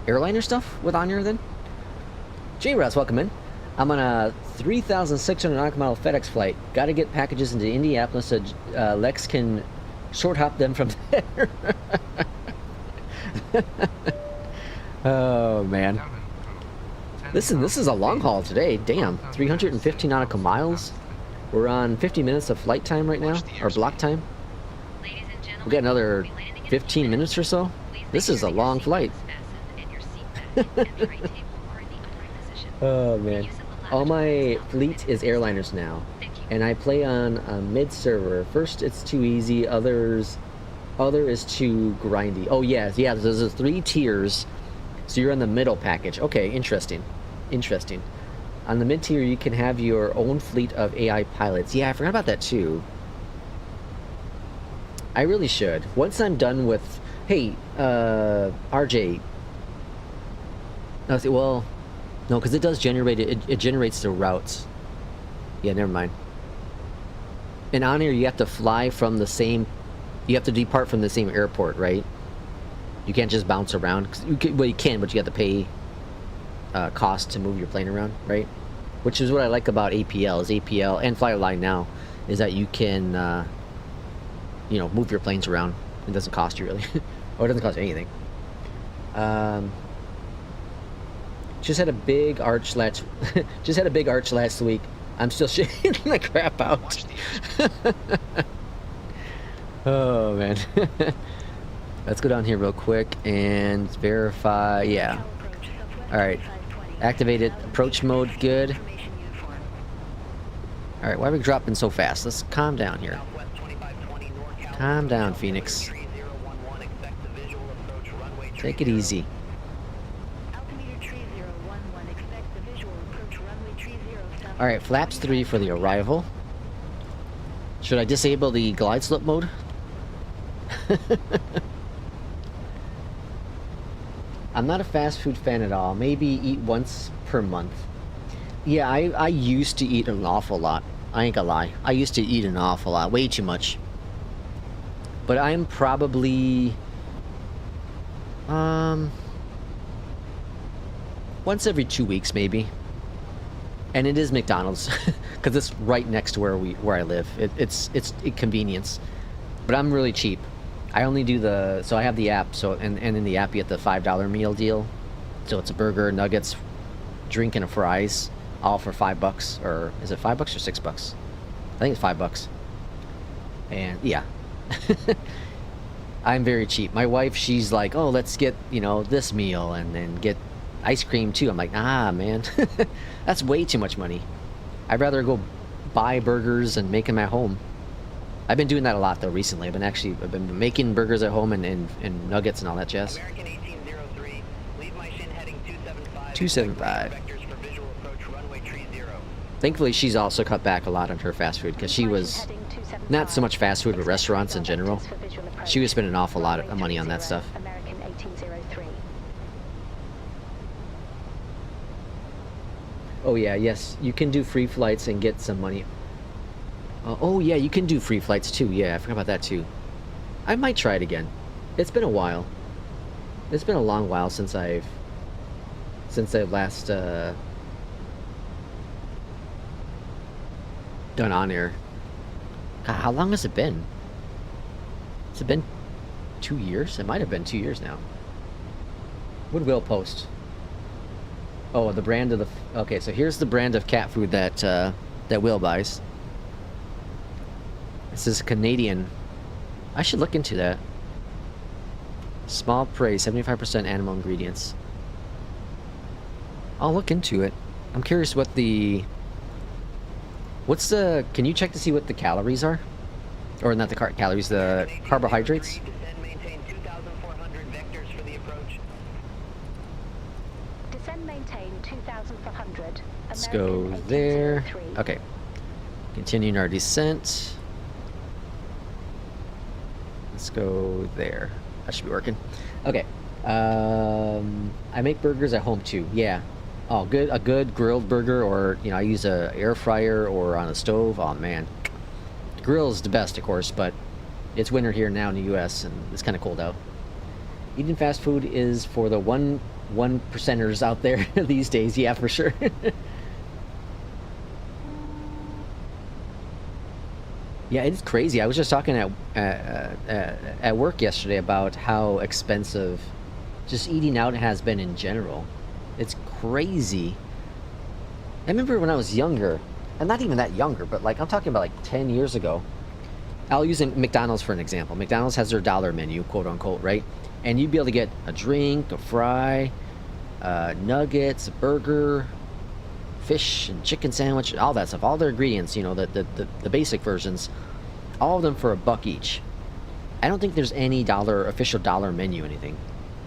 airliner stuff with On-Air then? J-Ross, welcome in. I'm on a 3,600 nautical mile FedEx flight. Got to get packages into Indianapolis so Lex can short hop them from there. Oh man. Listen, this is a long haul today. Damn, 350 nautical miles. We're on 50 minutes of flight time right now, or block time. We got another 15 minutes or so. This is a long flight. Oh man. All my fleet is airliners now, and I play on a mid server. First it's too easy, other is too grindy. Oh yeah, there's 3 tiers, so you're on the middle package. Okay, interesting. On the mid tier you can have your own fleet of AI pilots. Yeah, I forgot about that too. I really should. Once I'm done with, hey, RJ. Well, no, because it does generate it generates the routes. Yeah, never mind. And On-Air, you have to fly from the same. You have to depart from the same airport, right? You can't just bounce around. Well, you can, but you have to pay cost to move your plane around, right? Which is what I like about APL. Is APL and Flyline now is that you can, move your planes around. It doesn't cost you really, or it doesn't cost you anything. Just had a big arch last. Just had a big arch last week. I'm still shaking the crap out. Oh man. Let's go down here real quick and verify. Yeah. All right. Activated approach mode. Good. All right. Why are we dropping so fast? Let's calm down here. Calm down, Phoenix. Take it easy. Alright, flaps 3 for the arrival. Should I disable the glide slope mode? I'm not a fast food fan at all. Maybe eat once per month. Yeah, I used to eat an awful lot. I ain't gonna lie. I used to eat an awful lot. Way too much. But I'm probably... once every 2 weeks, maybe. And it is McDonald's. Because it's right next to where I live. It's convenience. But I'm really cheap. I only do the... So I have the app. So and in the app you get the $5 meal deal. So it's a burger, nuggets, drink, and a fries. All for $5, or is it $5 or $6? I think it's $5. And yeah, I'm very cheap. My wife, she's like, oh, let's get, you know, this meal and then get ice cream too. I'm like, ah, man, that's way too much money. I'd rather go buy burgers and make them at home. I've been doing that a lot though recently. I've been making burgers at home and nuggets and all that jazz. American 1803, leave my shin heading 275. 275. Vectors for visual approach runway 30. Thankfully, she's also cut back a lot on her fast food because she was not so much fast food, but restaurants in general. She was spending an awful lot of money on that stuff. American 1803. Oh yeah, yes, you can do free flights and get some money. Oh yeah, you can do free flights too. Yeah, I forgot about that too. I might try it again. It's been a while. It's been a long while since I've last done on air. God, how long has it been? Has it been 2 years? It might have been 2 years now. What will post? Oh, the brand of the... Okay, so here's the brand of cat food that Will buys. This is Canadian. I should look into that. Small prey, 75% animal ingredients. I'll look into it. I'm curious what the... What's the... Can you check to see what the calories are? Or not the calories, the carbohydrates? Descend, maintain 2,400 vectors for the approach. Descend, maintain 2,400. Let's go American there. 1803. Okay. Continuing our descent. Let's go there. That should be working. Okay. I make burgers at home too. Yeah. Oh, good. A good grilled burger, or I use a air fryer or on a stove. Oh man, the grill is the best, of course, but it's winter here now in the U.S. and it's kind of cold out. Eating fast food is for the one percenters out there these days. Yeah, for sure. Yeah, it's crazy. I was just talking at work yesterday about how expensive just eating out has been in general. It's crazy. I remember when I was younger, and not even that younger, but like I'm talking about like 10 years ago. I'll use McDonald's for an example. McDonald's has their dollar menu, quote unquote, right? And you'd be able to get a drink, a fry, nuggets, a burger, fish and chicken sandwich, all that stuff, all their ingredients, the basic versions, all of them for $1 each. I don't think there's any official dollar menu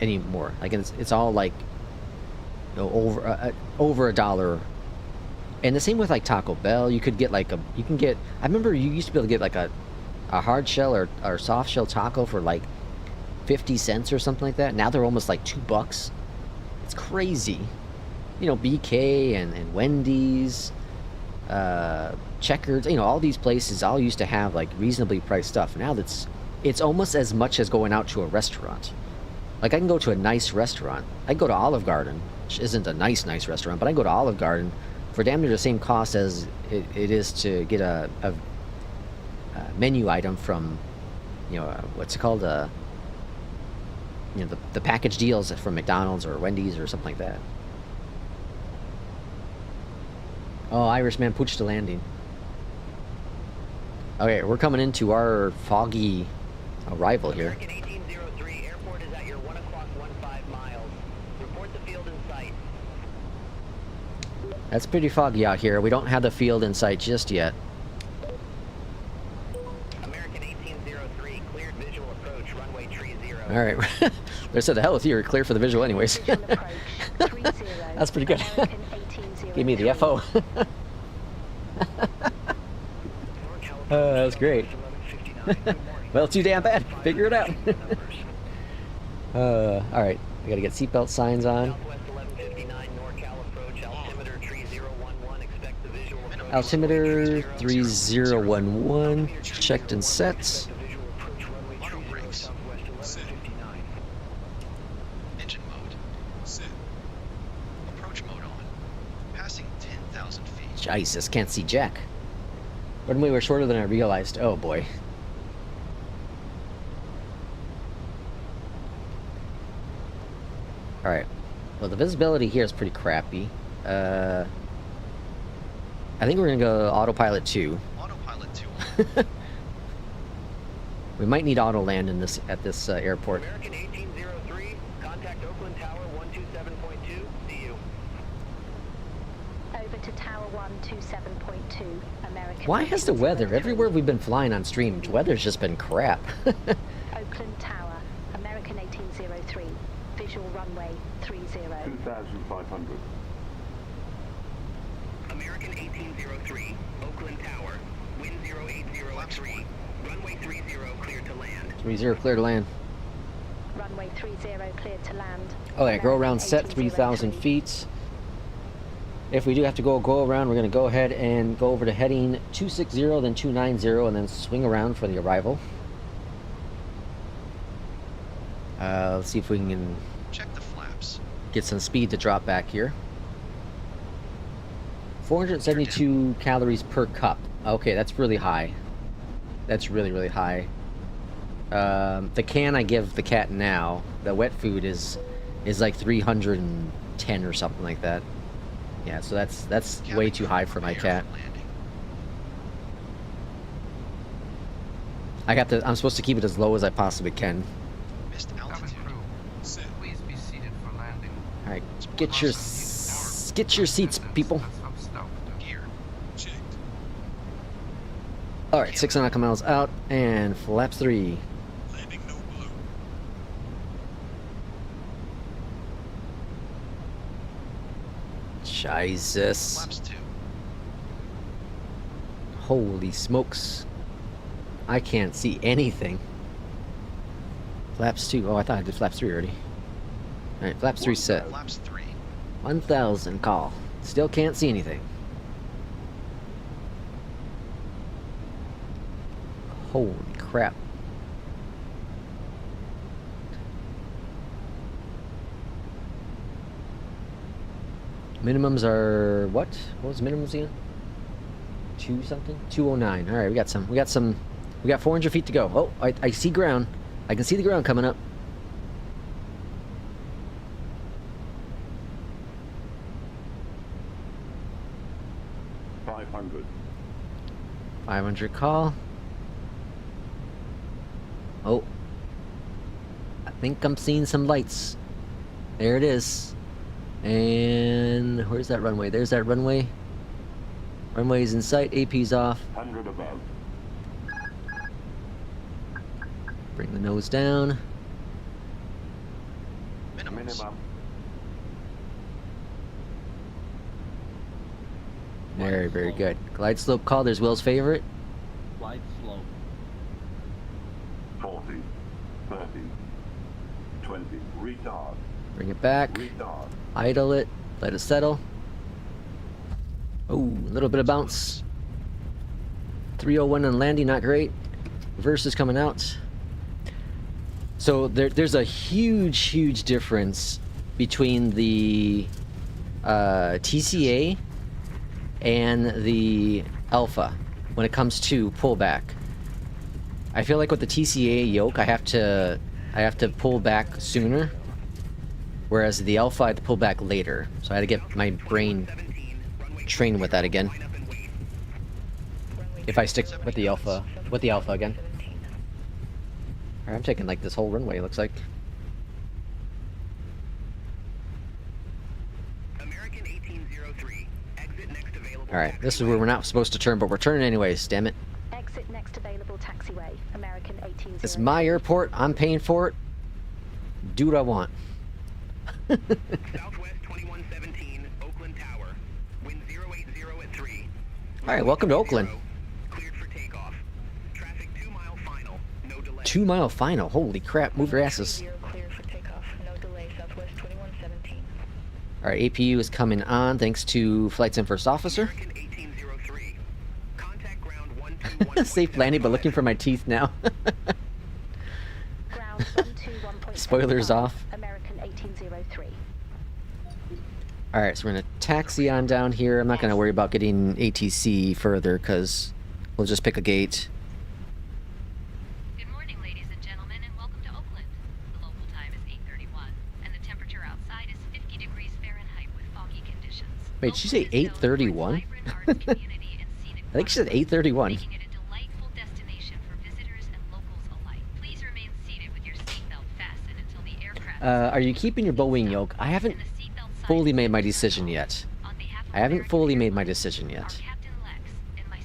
anymore. Like it's all like over $1. And the same with like Taco Bell. You could get I remember you used to be able to get like a hard shell or soft shell taco for like 50 cents or something like that. Now they're almost like $2. It's crazy. BK and Wendy's, Checkers, all these places all used to have like reasonably priced stuff. Now it's almost as much as going out to a restaurant. Like I can go to a nice restaurant. I can go to Olive Garden, which isn't a nice restaurant, but I can go to Olive Garden for damn near the same cost as it is to get a menu item from, what's it called? The package deals from McDonald's or Wendy's or something like that. Oh, Irishman pooched the landing. Okay, we're coming into our foggy arrival here. American 1803, airport is at your 1 o'clock 15 miles. Report the field in sight. That's pretty foggy out here. We don't have the field in sight just yet. American 1803, cleared visual approach, runway 30. All right. They said the hell with you. You're clear for the visual anyways. Visual approach 30. That's pretty good. American 1803. Give me the FO. That was great. Well, too damn bad. Figure it out. All right. I got to get seatbelt signs on. Southwest 1159, NorCal approach, altimeter 3011. Altimeter 3011, checked and set. Auto brakes. Set. Engine mode. Set. Approach mode on. Passing 10,000 feet. Jesus, can't see jack. Runway we're shorter than I realized. Oh boy. Alright. Well, the visibility here is pretty crappy. I think we're gonna go autopilot 2. Autopilot 2. We might need auto land in this at this airport. American 1803, contact Oakland Tower 127.2. See you. Over to Tower 127.2, American. Why has the weather everywhere we've been flying on stream? Weather's just been crap. Oakland Tower, American 1803, visual runway 30. 2,500. American 1803, Oakland Tower, wind 080 at 3, runway 30 cleared to land. 30 clear to land. Runway 30 cleared to land. Oh yeah, go around set 3,000 feet. If we do have to go around, we're going to go ahead and go over to heading 260, then 290, and then swing around for the arrival. Let's see if we can Check the flaps. get some speed to drop back here. 472 calories per cup. Okay, that's really high. That's really, really high. The can I give the cat now, the wet food is like 310 or something like that. Yeah, so that's way too high for my cat. I'm supposed to keep it as low as I possibly can. Missed Cabin altitude. crew, Set. please be seated for landing. All right, get your seats, people. Let's up stop. Gear. Checked. All right, 6 nautical miles out and flaps 3. Landing no blue. Jesus. Flaps 2. Holy smokes. I can't see anything. Flaps 2. Oh, I thought I did flaps 3 already. Alright, flaps 3 set. Flaps 3. 1,000 call. Still can't see anything. Holy crap. Minimums are what? What was minimums again? 2 something? 209. All right, we got 400 feet to go. Oh, I see ground. I can see the ground coming up. $500. 500 call. Oh. I think I'm seeing some lights. There it is. And where's that runway? There's that runway. Runway's in sight. AP's off. 100 above. Bring the nose down. Minimums. Minimum. Very, very good. Glide slope call. There's Will's favorite. Glide slope. 40. 30. 20. Retard. Bring it back. Retard. Idle it. Let it settle. Oh, a little bit of bounce. 301 on landing, not great. Reverse is coming out. So there's a huge difference between the TCA and the Alpha when it comes to pullback. I feel like with the TCA yoke, I have to pull back sooner, whereas the Alpha I have to pull back later. So I had to get my brain trained with that again. If I stick with the Alpha again. Alright, I'm taking like this whole runway, it looks like. American 1803, exit next available. Alright, this is where we're not supposed to turn, but we're turning anyways, damn it. Exit next available taxiway, American 1803. It's my airport, I'm paying for it. Do what I want. Southwest 2117, Oakland Tower, wind 080 at 3. Alright, welcome to Oakland. Cleared for takeoff. Traffic 2 mile final, no delay. 2 mile final, holy crap, move your asses. Clear for takeoff. No delay. Southwest 2117. Alright, APU is coming on thanks to Flight Sim First Officer. American 1803, Safe landing, but looking for my teeth now. Ground 121.75, Spoilers off. American 1803. Alright, so we're gonna taxi on down here. I'm not gonna worry about getting ATC further, because we'll just pick a gate. Good morning, ladies and gentlemen, and welcome to Oakland. The local time is 8:31, and the temperature outside is 50 degrees Fahrenheit with foggy conditions. Wait, did she say 8:31? I think she said 8:31. Making it a delightful destination for visitors and locals alike. Please remain seated with your seatbelt fastened until the aircraft. Are you keeping your Boeing yoke? I haven't fully made my decision yet. I haven't fully made my decision yet.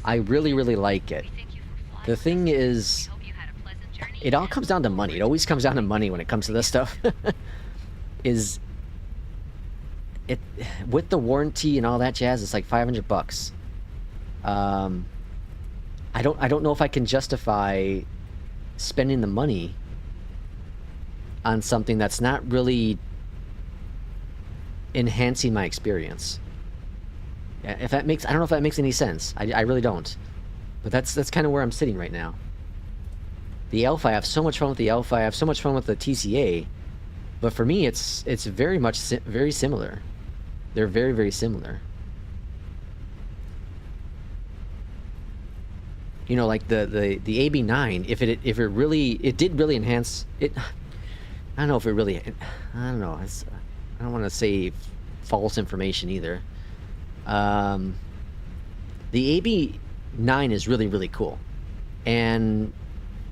I really, really like it. The thing is, it all comes down to money. It always comes down to money when it comes to this stuff. Is it with the warranty and all that jazz? It's like $500. I don't know if I can justify spending the money on something that's not really enhancing my experience. If that makes, I don't know if that makes any sense. I really don't. But that's kind of where I'm sitting right now. The Alpha, I have so much fun with the Alpha. I have so much fun with the TCA. But for me, it's very much very similar. They're very, very similar. You know, like the AB9, if it really did really enhance it. I don't know if it really. I don't know. I don't want to say false information either. The AB9 is really, really cool, and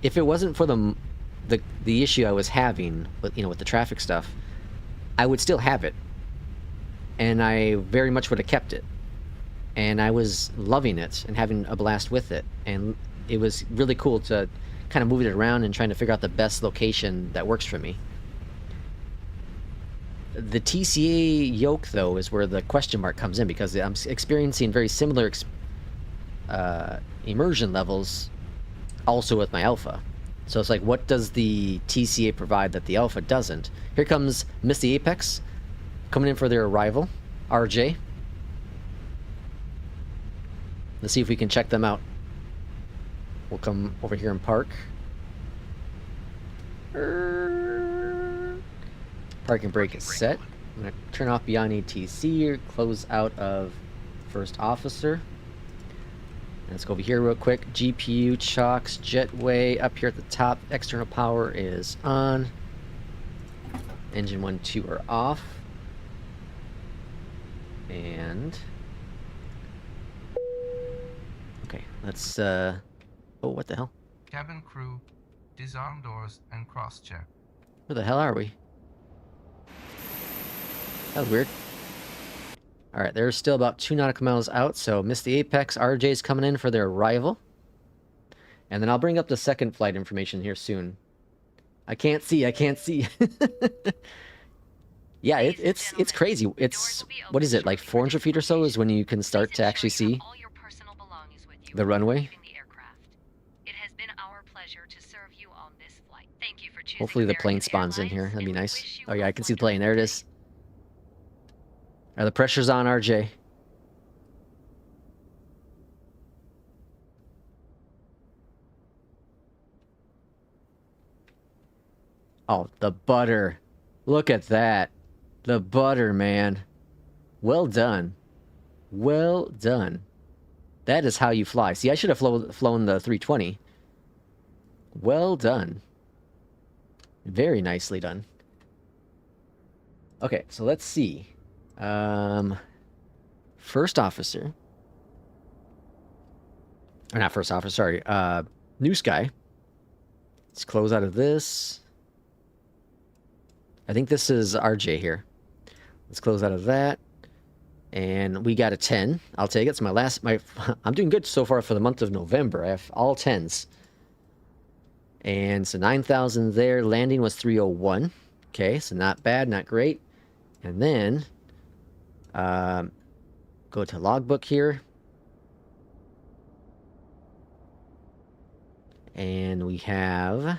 if it wasn't for the issue I was having with with the traffic stuff, I would still have it, and I very much would have kept it. And I was loving it and having a blast with it. And it was really cool to kind of move it around and trying to figure out the best location that works for me. The TCA yoke, though, is where the question mark comes in, because I'm experiencing very similar immersion levels also with my Alpha. So it's like, what does the TCA provide that the Alpha doesn't? Here comes Misty Apex coming in for their arrival. RJ. Let's see if we can check them out. We'll come over here and park. Parking brake is set. I'm going to turn off Beyond ATC, close out of First Officer. Let's go over here real quick. GPU, chocks, jetway. Up here at the top, external power is on. Engine 1, 2 are off. And... okay, let's, oh, what the hell? Cabin crew, disarm doors and cross-check. Where the hell are we? That was weird. Alright, they're still about 2 nautical miles out, so missed the apex. RJ's coming in for their arrival. And then I'll bring up the second flight information here soon. I can't see. Yeah, it's crazy. It's, what is it, like 400 feet or so is when you can start to actually see the runway. It has been our pleasure to serve you on this flight. Thank you for choosing Hopefully the plane American spawns in Airlines, here. That'd be and we nice. wish you Oh yeah, a I can see the plane. wonderful There it is. The pressure's on, RJ. Oh, the butter. Look at that. The butter, man. Well done. Well done. That is how you fly. See, I should have flown the 320. Well done. Very nicely done. Okay, so let's see. First officer. Or not first officer, sorry. New Sky. Let's close out of this. I think this is RJ here. Let's close out of that. And we got a 10. I'll take it. It's I'm doing good so far for the month of November. I have all 10s. And so 9,000 there. Landing was 301. Okay, so not bad, not great. And then go to logbook here. And we have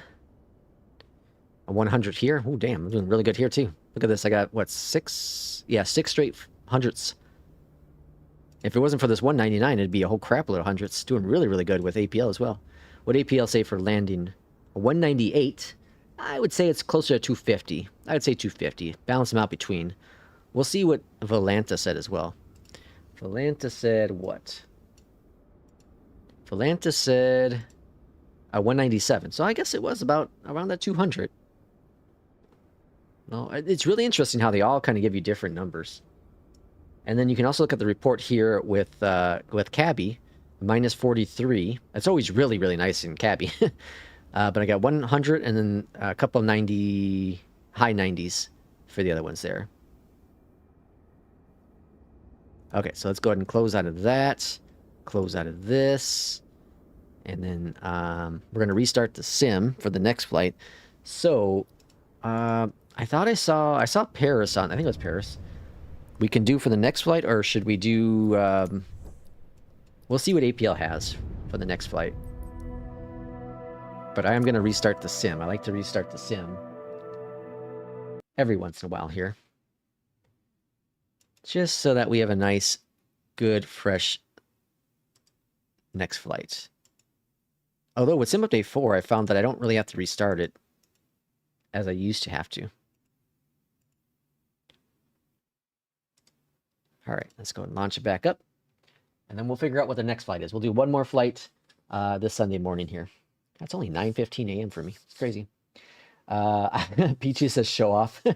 a 100 here. Oh, damn, I'm doing really good here too. Look at this. I got, what, 6? Yeah, 6 straight hundreds. If it wasn't for this 199, it'd be a whole crap load of hundreds. Doing really, really good with APL as well. What APL say for landing? 198. I would say it's closer to 250. I would say 250. Balance them out between. We'll see what Volanta said as well. Volanta said what? Volanta said 197. So I guess it was about around that 200. No, it's really interesting how they all kind of give you different numbers. And then you can also look at the report here with Cabby, minus 43. It's always really, really nice in Cabby. But I got 100 and then a couple of 90, high 90s for the other ones there. Okay, so let's go ahead and close out of that. Close out of this. And then we're going to restart the sim for the next flight. So, I thought I saw Paris on, I think it was Paris. We can do for the next flight, or should we do, we'll see what APL has for the next flight. But I am going to restart the sim. I like to restart the sim every once in a while here. Just so that we have a nice, good, fresh next flight. Although with Sim Update 4, I found that I don't really have to restart it as I used to have to. All right, let's go and launch it back up. And then we'll figure out what the next flight is. We'll do one more flight this Sunday morning here. That's only 9:15 a.m. for me. It's crazy. P2 says show off. You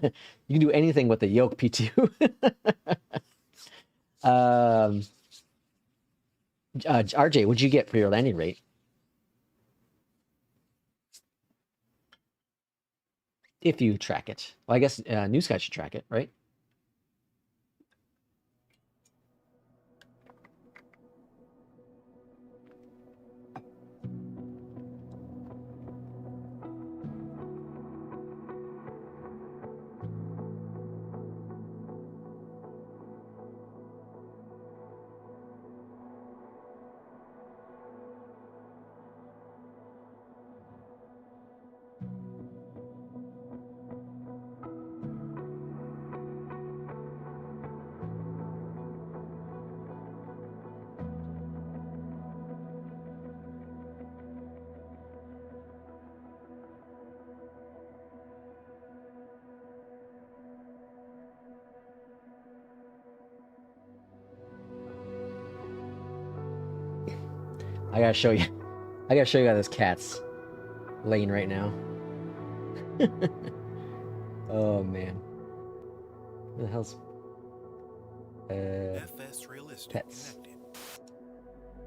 can do anything with the Yoke, P2. RJ, what'd you get for your landing rate? If you track it. Well, I guess New Sky should track it, right? I gotta show you. I gotta show you how this cat's laying right now. Oh man. What the hell's pets?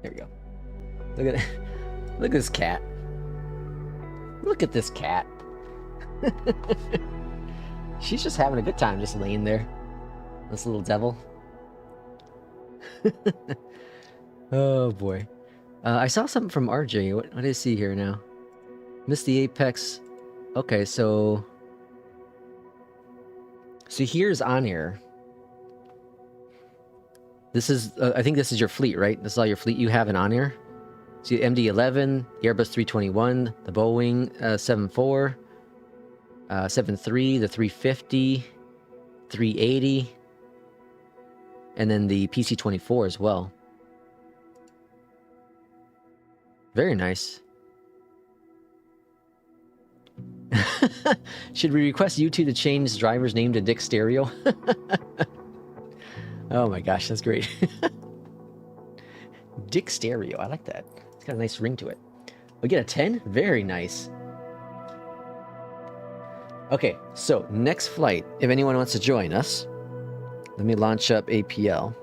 There we go. Look at look at this cat. Look at this cat. She's just having a good time, just laying there. This little devil. Oh boy. I saw something from RJ. What do I see here now? Missed the apex. Okay, so here's on air. This is, I think this is your fleet, right? This is all your fleet you have in on air. See the MD-11, the Airbus 321, the Boeing 74, 73, the 350, 380, and then the PC-24 as well. Very nice. Should we request you two to change the driver's name to Dick Stereo? Oh my gosh, that's great. Dick Stereo, I like that. It's got a nice ring to it. We get a 10? Very nice. Okay, so next flight, if anyone wants to join us, let me launch up APL.